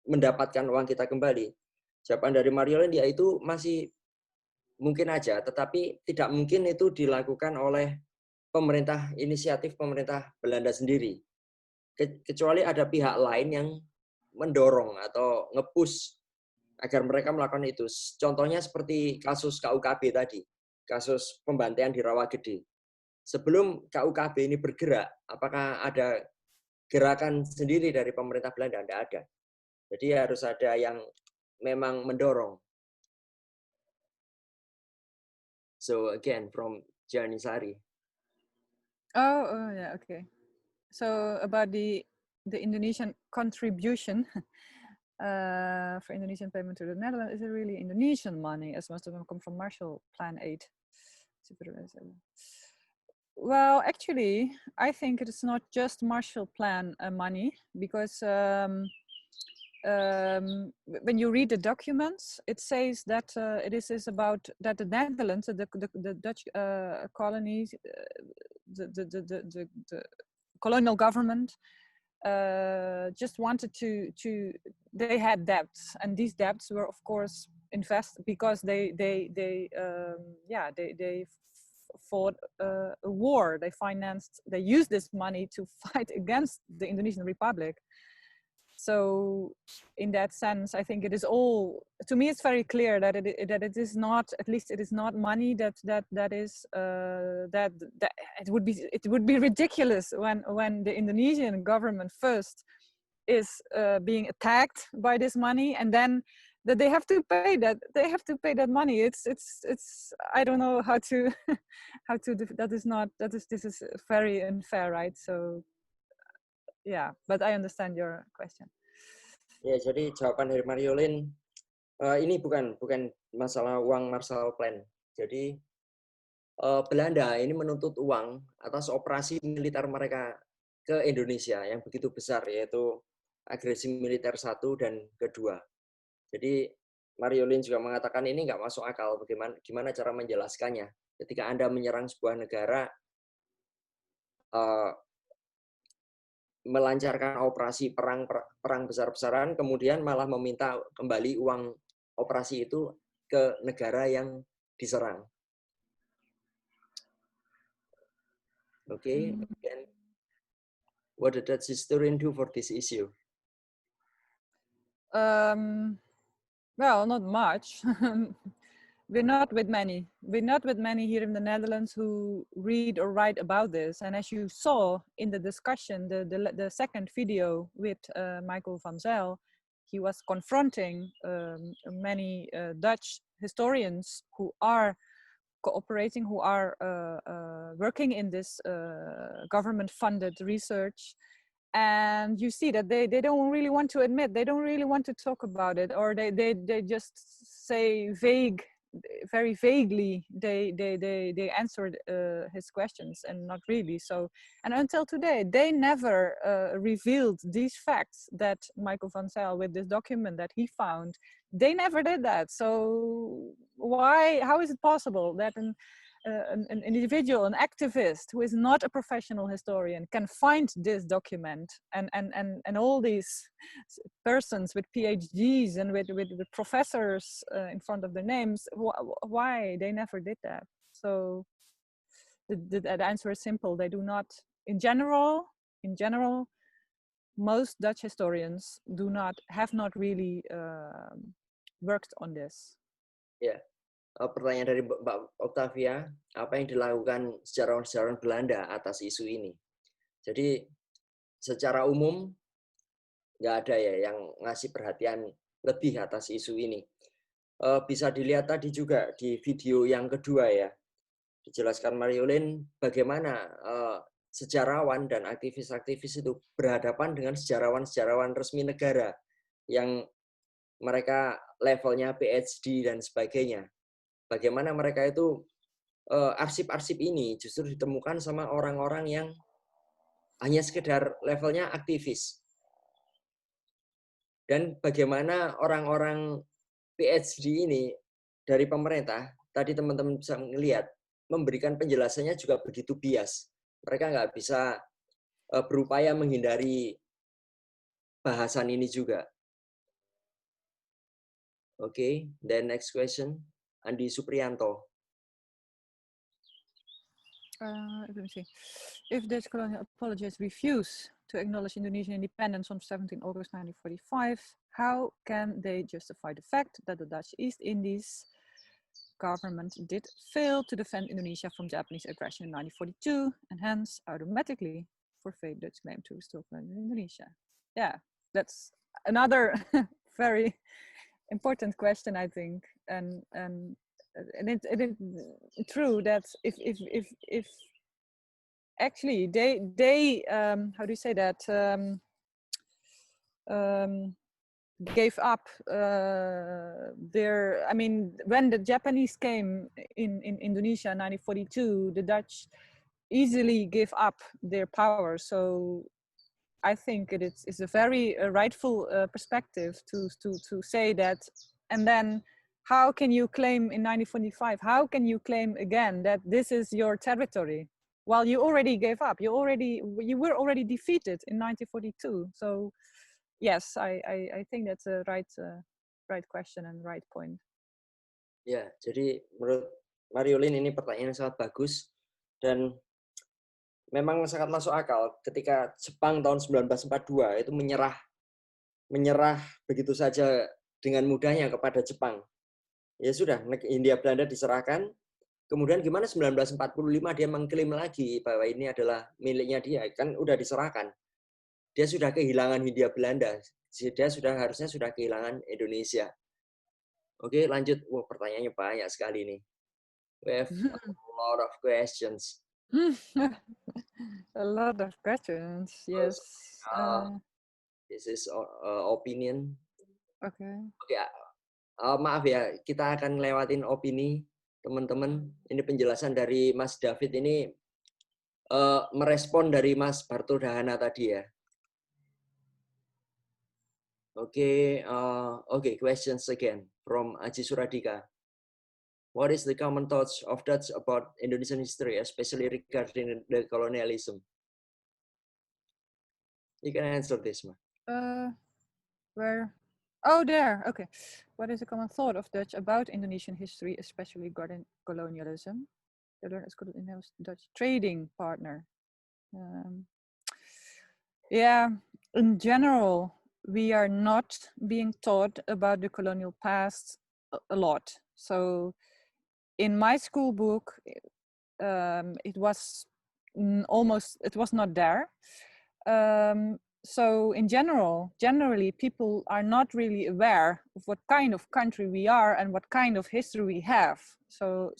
mendapatkan uang kita kembali? Jawaban dari Marjolein, ya itu masih mungkin aja, tetapi tidak mungkin itu dilakukan oleh inisiatif pemerintah Belanda sendiri. Kecuali ada pihak lain yang mendorong atau nge-push agar mereka melakukan itu. Contohnya seperti kasus KUKB tadi, kasus pembantaian di Rawagede. Sebelum KUKB ini bergerak, apakah ada gerakan sendiri dari pemerintah Belanda? Tidak ada. Jadi harus ada yang memang mendorong. So again, from Janisari.
Oh yeah, okay. So about the Indonesian contribution for Indonesian payment to the Netherlands, is it really Indonesian money, as most of them come from Marshall Plan aid? Well, actually, I think it is not just Marshall Plan money, because when you read the documents, it says that it is about that the Netherlands, the Dutch colonies, the colonial government just wanted to they had debts, and these debts were of course invested because they fought a war. They used this money to fight against the Indonesian Republic. So in that sense, I think it is all, to me, it's very clear that it is not, at least it is not money that it would be ridiculous when the Indonesian government first is being attacked by this money, and then that they have to pay that. They have to pay that money. It's. I don't know how to, how to. This is very unfair, right? So, yeah. But I understand your question.
Ya, jadi jawaban dari Marjolein, ini bukan masalah uang Marshall Plan. Jadi Belanda ini menuntut uang atas operasi militer mereka ke Indonesia yang begitu besar, yaitu agresi militer 1 dan kedua. Jadi Marjolein juga mengatakan ini nggak masuk akal. Gimana cara menjelaskannya? Ketika Anda menyerang sebuah negara, melancarkan operasi perang besar-besaran, kemudian malah meminta kembali uang operasi itu ke negara yang diserang. Okay, again, what did that historian do for this issue?
Well, not much. We're not with many here in the Netherlands who read or write about this. And as you saw in the discussion, the second video with Michael van Zyl, he was confronting many Dutch historians who are cooperating, who are working in this government-funded research. And you see that they don't really want to admit, they don't really want to talk about it, or they just say very vaguely they answered his questions, and not really. So, and until today they never revealed these facts that Michael van Zyl, with this document that he found, they never did that. So how is it possible that an individual, an activist who is not a professional historian can find this document, and all these persons with PhDs and with professors in front of their names, why they never did that? So the answer is simple. They do not, in general, most Dutch historians have not really worked on this.
Yeah. Pertanyaan dari Mbak Octavia, apa yang dilakukan sejarawan-sejarawan Belanda atas isu ini? Jadi secara umum nggak ada ya yang ngasih perhatian lebih atas isu ini. Bisa dilihat tadi juga di video yang kedua ya, dijelaskan Marjolein bagaimana sejarawan dan aktivis-aktivis itu berhadapan dengan sejarawan-sejarawan resmi negara yang mereka levelnya PhD dan sebagainya. Bagaimana mereka itu arsip-arsip ini justru ditemukan sama orang-orang yang hanya sekedar levelnya aktivis. Dan bagaimana orang-orang PhD ini dari pemerintah, tadi teman-teman bisa melihat, memberikan penjelasannya juga begitu bias. Mereka nggak bisa berupaya menghindari bahasan ini juga. Okay, then next question. Andi Supriyanto.
Let me see. If Dutch colonial apologists refuse to acknowledge Indonesian independence on 17 August 1945, how can they justify the fact that the Dutch East Indies government did fail to defend Indonesia from Japanese aggression in 1942, and hence automatically forfeit Dutch claim to restore Indonesia? Yeah, that's another very important question, I think, and it's true that if actually they how do you say that, gave up their, I mean, when the Japanese came in Indonesia in 1942, the Dutch easily gave up their power. So I think it's a very rightful perspective to say that. And then how can you claim in 1945, how can you claim again that this is your territory? Well, you already gave up, you were already defeated in 1942. So yes, I think that's a right question and right point.
Ya, jadi menurut Marjolein ini pertanyaan yang sangat bagus, dan memang sangat masuk akal ketika Jepang tahun 1942 itu menyerah begitu saja dengan mudahnya kepada Jepang. Ya sudah, Hindia Belanda diserahkan, kemudian gimana 1945 dia mengklaim lagi bahwa ini adalah miliknya dia, kan udah diserahkan. Dia sudah kehilangan Hindia Belanda, dia harusnya sudah kehilangan Indonesia. Oke, lanjut. Wah, pertanyaannya banyak sekali nih. We have a lot of questions.
A lot of questions, yes.
This is opinion.
Okay.
Oke, maaf ya, kita akan lewatin opini teman-teman. Ini penjelasan dari Mas David ini merespon dari Mas Bartul Dahana tadi ya. Oke, questions again from Aji Suradika. What is the common thoughts of Dutch about Indonesian history, especially regarding the colonialism? You can answer this, Ma.
Where? Oh, there. Okay. What is the common thought of Dutch about Indonesian history, especially regarding colonialism? The learned as good in Dutch trading partner. Yeah, in general, we are not being taught about the colonial past a lot. So in my school book, it was not there. So in generally people are not really aware of what kind of country we are and what kind of history we have. So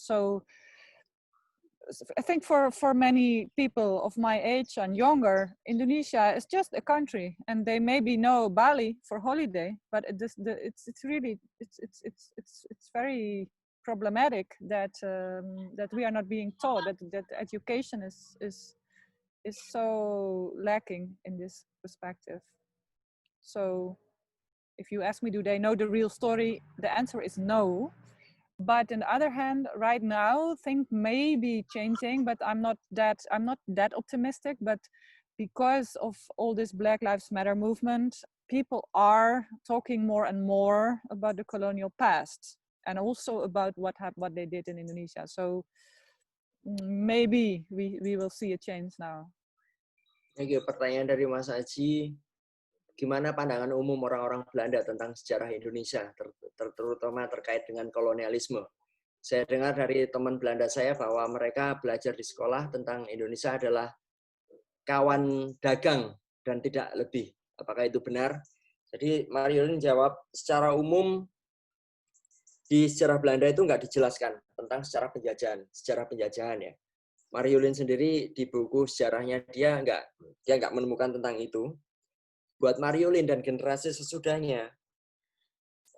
I think for many people of my age and younger, Indonesia is just a country, and they maybe know Bali for holiday, but it's very problematic that that we are not being taught, that education is so lacking in this perspective. So if you ask me, do they know the real story? The answer is no. But on the other hand, right now things may be changing, but I'm not that optimistic. But because of all this Black Lives Matter movement, people are talking more and more about the colonial past and also about what they did in Indonesia. So maybe we will see a change now.
Thank you. Pertanyaan dari Mas Aji, gimana pandangan umum orang-orang Belanda tentang sejarah Indonesia, terutama terkait dengan kolonialisme? Saya dengar dari teman Belanda saya bahwa mereka belajar di sekolah tentang Indonesia adalah kawan dagang dan tidak lebih. Apakah itu benar? Jadi Marjolein jawab, secara umum di sejarah Belanda itu nggak dijelaskan tentang sejarah penjajahan ya. Marjolein sendiri di buku sejarahnya dia nggak menemukan tentang itu. Buat Marjolein dan generasi sesudahnya,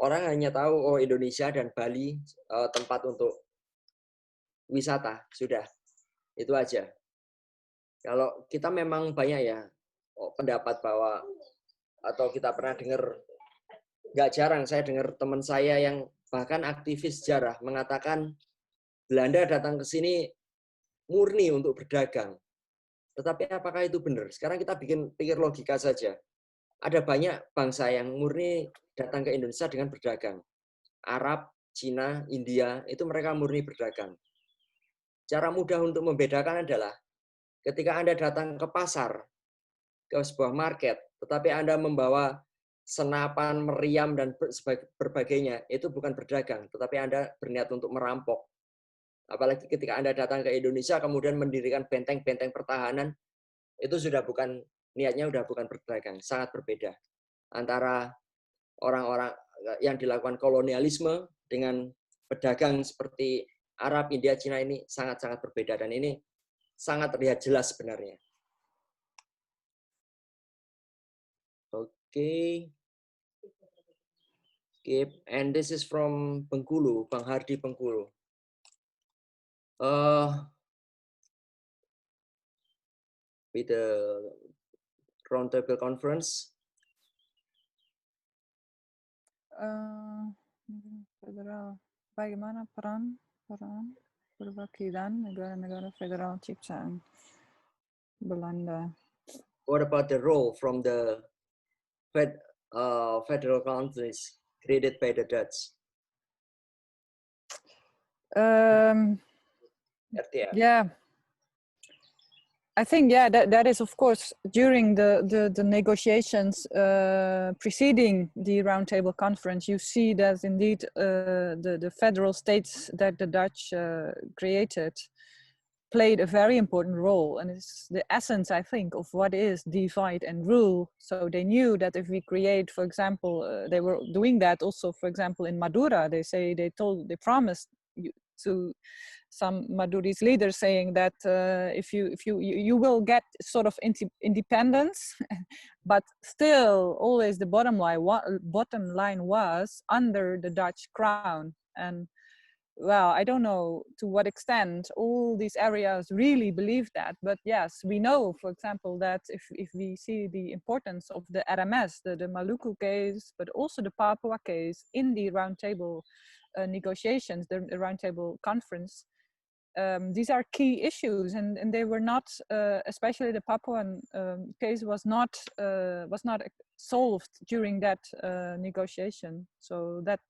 orang hanya tahu oh Indonesia dan Bali tempat untuk wisata, sudah itu aja. Kalau kita memang banyak ya pendapat bahwa atau kita pernah dengar, nggak jarang saya dengar teman saya yang bahkan aktivis sejarah mengatakan Belanda datang ke sini murni untuk berdagang. Tetapi apakah itu benar? Sekarang kita pikir logika saja. Ada banyak bangsa yang murni datang ke Indonesia dengan berdagang. Arab, Cina, India, itu mereka murni berdagang. Cara mudah untuk membedakan adalah ketika Anda datang ke pasar, ke sebuah market, tetapi Anda membawa senapan, meriam, dan berbagainya, itu bukan berdagang, tetapi Anda berniat untuk merampok. Apalagi ketika Anda datang ke Indonesia, kemudian mendirikan benteng-benteng pertahanan, itu sudah bukan, niatnya sudah bukan berdagang, sangat berbeda. Antara orang-orang yang dilakukan kolonialisme dengan pedagang seperti Arab, India, Cina ini sangat-sangat berbeda. Dan ini sangat terlihat jelas sebenarnya. Oke. And this is from Bengkulu, Bang Hardi Bengkulu. With the roundtable conference.
Federal, bagaimana peran perwakilan negara-negara federal ciptaan Belanda?
What about the role from the federal countries created by the Dutch?
Yeah, I think that is of course during the negotiations preceding the roundtable conference. You see that indeed the federal states that the Dutch created played a very important role, and it's the essence, I think, of what is divide and rule. So they knew that if we create, for example, they were doing that also, for example, in Madura. They promised to some Madurese leaders, saying that if you will get sort of independence, but still always the bottom line was under the Dutch crown. And well, I don't know to what extent all these areas really believe that, but yes, we know, for example, that if we see the importance of the RMS, the Maluku case, but also the Papua case in the roundtable negotiations, the roundtable conference, these are key issues, and they were not, especially the Papuan case was not solved during that negotiation. So that,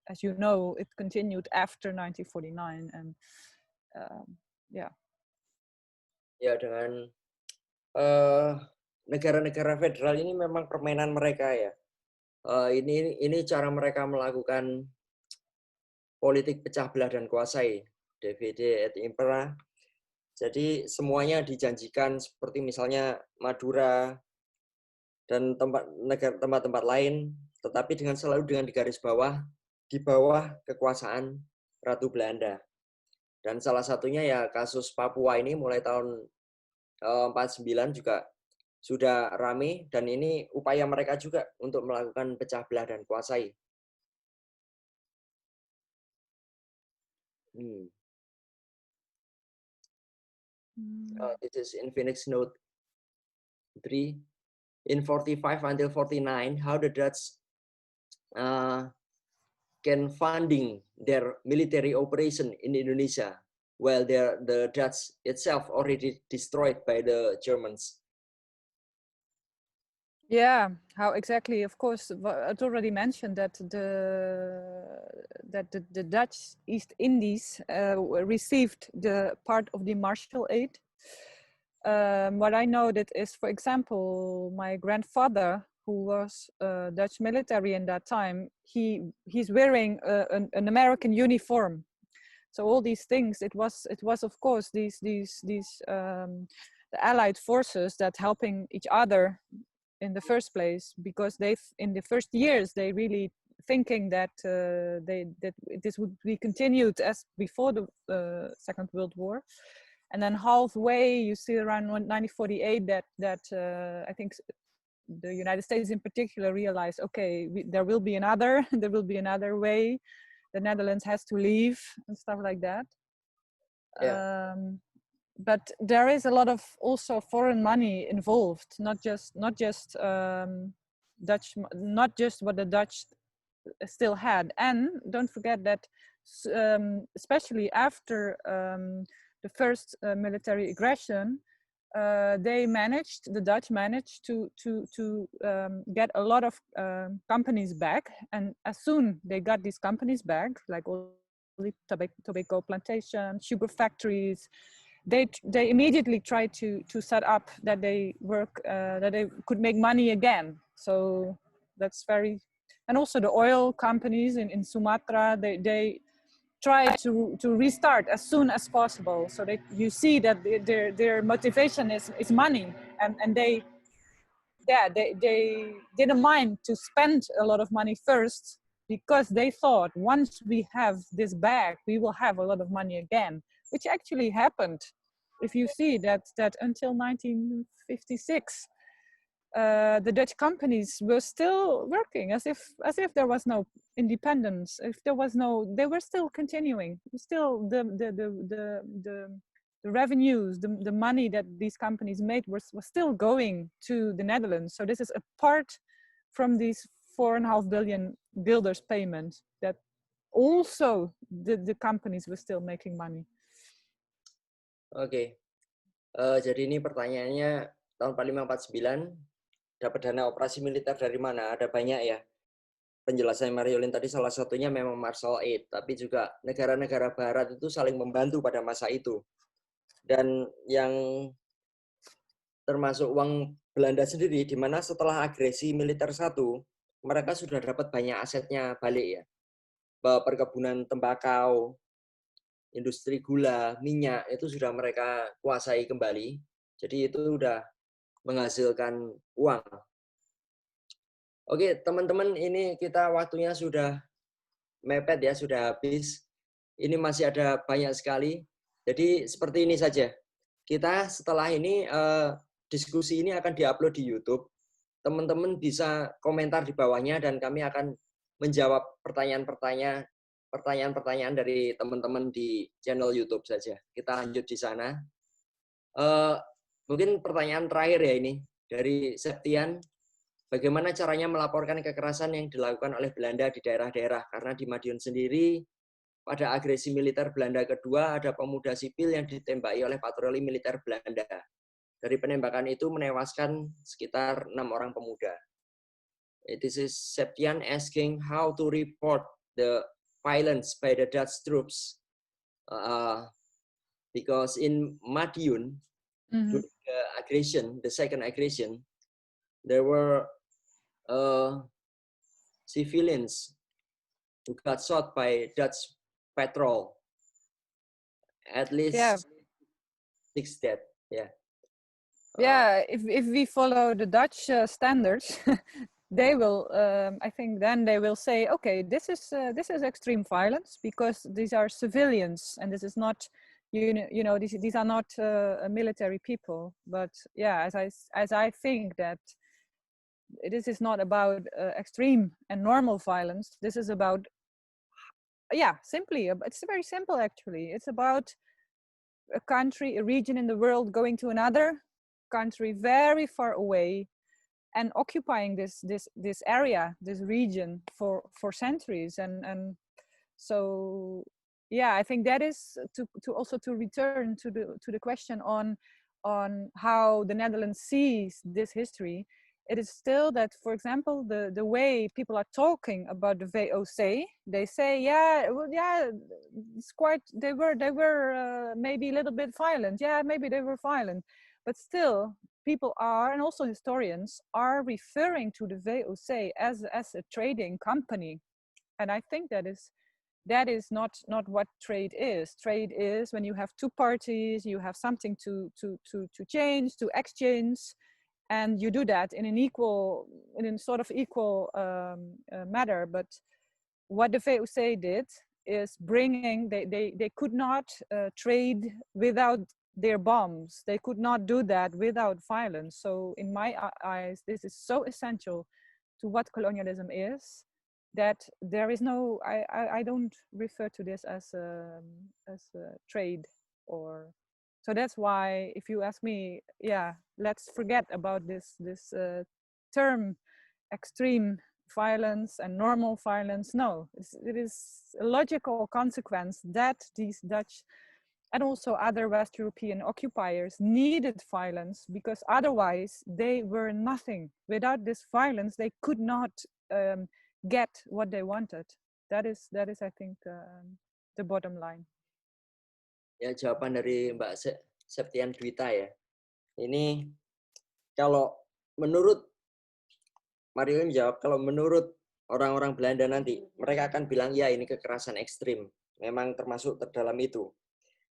as you know, it continued after 1949, and yeah.
Ya, dengan negara-negara federal ini memang permainan mereka ya. Ini cara mereka melakukan politik pecah belah dan kuasai, DVD et impera. Jadi semuanya dijanjikan seperti misalnya Madura dan tempat-tempat lain, tetapi selalu dengan di bawah kekuasaan Ratu Belanda. Dan salah satunya ya kasus Papua ini mulai tahun 49 juga sudah rame, dan ini upaya mereka juga untuk melakukan pecah belah dan kuasai. This is in Phoenix Note 3. In 45 until 49, how the Dutch can funding their military operation in Indonesia, while the Dutch itself already destroyed by the Germans.
Yeah, how exactly? Of course, I'd already mentioned that the Dutch East Indies received the part of the Marshall Aid. What I know that is, for example, my grandfather, who was Dutch military in that time, he's wearing an American uniform. So all these things, it was of course these the Allied forces that helping each other in the first place, because in the first years they really thinking that this would be continued as before the Second World War. And then halfway, you see around 1948 that I think the United States in particular realized, okay, there will be another way. The Netherlands has to leave and stuff like that.
Yeah.
But there is a lot of also foreign money involved, not just Dutch, not just what the Dutch still had. And don't forget that especially after the first military aggression, the Dutch managed to get a lot of companies back, and as soon they got these companies back, like all the tobacco plantations, sugar factories, they immediately tried to set up that they could make money again. So that's and also the oil companies in Sumatra, they try to restart as soon as possible. So you see that their motivation is money, and they didn't mind to spend a lot of money first, because they thought once we have this back, we will have a lot of money again, which actually happened. If you see that until 1956, the Dutch companies were still working as if there was no independence. If there was they were still continuing. Still, the revenues, the money that these companies made was still going to the Netherlands. So this is apart from these 4.5 billion guilders payments that also the companies were still making money.
Oke. Jadi ini pertanyaannya tahun 45-49 dapat dana operasi militer dari mana? Ada banyak ya. Penjelasan Marjolein tadi salah satunya memang Marshall Aid, tapi juga negara-negara barat itu saling membantu pada masa itu. Dan yang termasuk uang Belanda sendiri, di mana setelah agresi militer satu, mereka sudah dapat banyak asetnya balik ya. Perkebunan tembakau, industri gula, minyak itu sudah mereka kuasai kembali. Jadi itu sudah menghasilkan uang. Oke, teman-teman, ini kita waktunya sudah mepet ya, sudah habis. Ini masih ada banyak sekali. Jadi seperti ini saja. Kita setelah ini diskusi ini akan diupload di YouTube. Teman-teman bisa komentar di bawahnya dan kami akan menjawab pertanyaan-pertanyaan dari teman-teman di channel YouTube saja. Kita lanjut di sana. Mungkin pertanyaan terakhir ya ini dari Septian. Bagaimana caranya melaporkan kekerasan yang dilakukan oleh Belanda di daerah-daerah? Karena di Madiun sendiri, pada agresi militer Belanda kedua, ada pemuda sipil yang ditembaki oleh patroli militer Belanda. Dari penembakan itu menewaskan sekitar 6 orang pemuda. This is Septian asking how to report the violence by the Dutch troops. Because in Madiun, during the aggression, the second aggression, there were civilians who got shot by Dutch patrol. At least 6 dead.
Yeah, if we follow the Dutch standards, they will. I think then they will say, okay, this is extreme violence because these are civilians and this is not, these are not military people. But yeah, as I think that this is not about extreme and normal violence. This is about, simply, it's very simple actually. It's about a country, a region in the world going to another country very far away and occupying this area, this region for centuries. And so, yeah, I think that is to also to return to the question on how the Netherlands sees this history. It is still that, for example, the way people are talking about the VOC, they say, it's quite, they were maybe a little bit violent. Yeah, maybe they were violent, but still people are, and also historians are referring to the VOC as a trading company. And I think that is not what trade is. Trade is when you have two parties, you have something to change, to exchange. And you do that in a sort of equal manner. But what the VOC did is bringing, they could not trade without their bombs. They could not do that without violence. So in my eyes, this is so essential to what colonialism is, that there is no, I don't refer to this as a trade or. So that's why, if you ask me, let's forget about this term, extreme violence and normal violence. No, it is a logical consequence that these Dutch and also other West European occupiers needed violence, because otherwise they were nothing. Without this violence, they could not get what they wanted. That is, I think, the bottom line.
Ya, jawaban dari Mbak Septian Dwita ya. Ini kalau menurut Marjolein menjawab, kalau menurut orang-orang Belanda nanti, mereka akan bilang ya ini kekerasan ekstrim. Memang termasuk terdalam itu.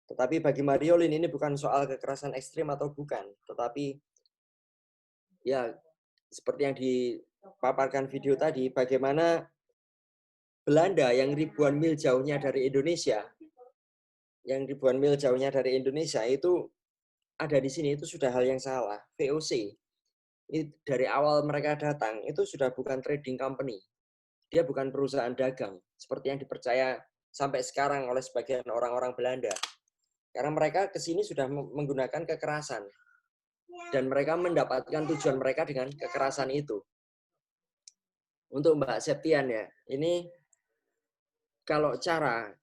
Tetapi bagi Marjolein ini bukan soal kekerasan ekstrim atau bukan. Tetapi ya seperti yang dipaparkan video tadi, bagaimana Belanda yang ribuan mil jauhnya dari Indonesia, itu ada di sini, itu sudah hal yang salah. VOC dari awal mereka datang itu sudah bukan trading company, dia bukan perusahaan dagang seperti yang dipercaya sampai sekarang oleh sebagian orang-orang Belanda. Karena mereka ke sini sudah menggunakan kekerasan dan mereka mendapatkan tujuan mereka dengan kekerasan itu. Untuk Mbak Septian ya, ini kalau cara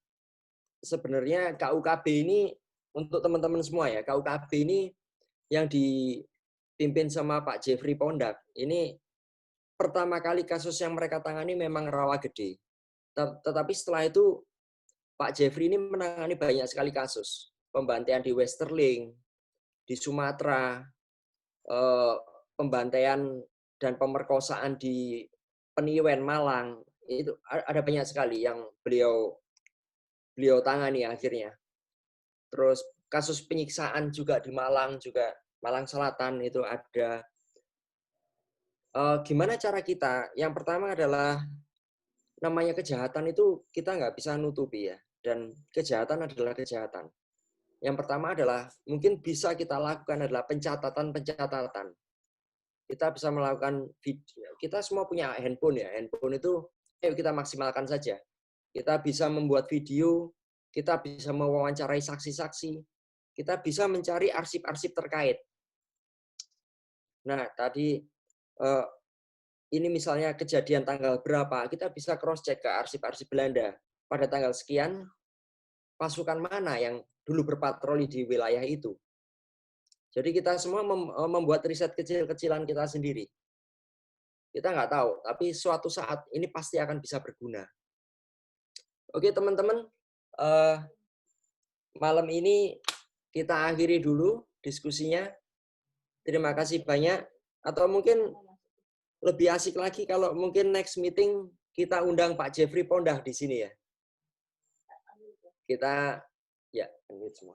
sebenarnya KUKB ini untuk teman-teman semua ya, KUKB ini yang dipimpin sama Pak Jeffrey Pondak, ini pertama kali kasus yang mereka tangani memang rawa gede. Tetapi setelah itu Pak Jeffrey ini menangani banyak sekali kasus. Pembantaian di Westerling, di Sumatera, pembantaian dan pemerkosaan di Peniwen, Malang, itu ada banyak sekali yang beliau tangani akhirnya. Terus kasus penyiksaan juga di Malang, juga Malang Selatan itu ada. Gimana cara kita? Yang pertama adalah namanya kejahatan itu kita nggak bisa nutupi ya. Dan kejahatan adalah kejahatan. Yang pertama adalah mungkin bisa kita lakukan adalah pencatatan. Kita bisa melakukan video. Kita semua punya handphone ya. Handphone itu ayo kita maksimalkan saja. Kita bisa membuat video, kita bisa mewawancarai saksi-saksi, kita bisa mencari arsip-arsip terkait. Nah, tadi ini misalnya kejadian tanggal berapa, kita bisa cross-check ke arsip-arsip Belanda. Pada tanggal sekian, pasukan mana yang dulu berpatroli di wilayah itu. Jadi kita semua membuat riset kecil-kecilan kita sendiri. Kita nggak tahu, tapi suatu saat ini pasti akan bisa berguna. Oke teman-teman, malam ini kita akhiri dulu diskusinya. Terima kasih banyak. Atau mungkin lebih asik lagi kalau mungkin next meeting kita undang Pak Jeffrey Pondah di sini ya. Kita ya unmute semua.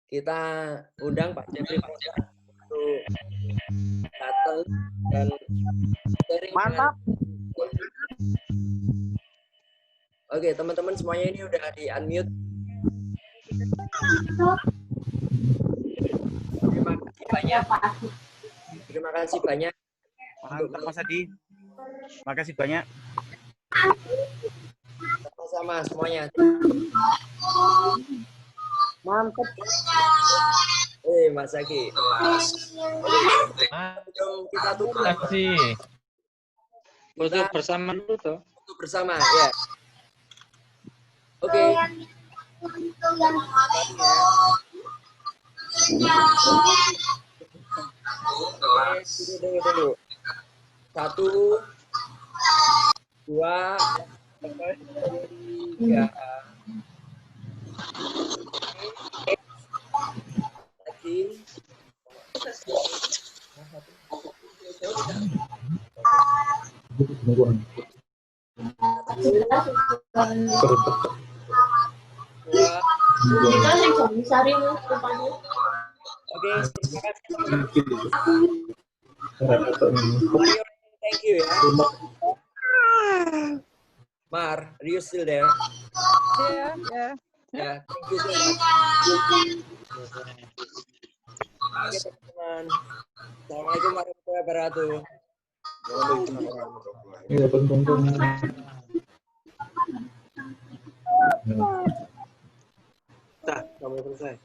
Kita undang Pak Jeffrey Pondah untuk datang dan sharing.
Mantap.
Oke, teman-teman semuanya ini udah di unmute. Terima kasih banyak. Terima kasih banyak.
Mantap Mas Adi. Makasih banyak.
Sama-sama semuanya.
Mantap.
Mas Aki. Kita tutup.
Terima kasih. Untuk bersama dulu toh.
Untuk bersama ya. Oke. Dulu. 1, 2, 3. Oke, terima kasih. Thank you ya. Mar, are you still there?
Yeah.
Yeah, thank you so much. Oke teman-teman. Assalamualaikum warahmatullahi wabarakatuh.
Iya, betul.
Nah, kamu selesai.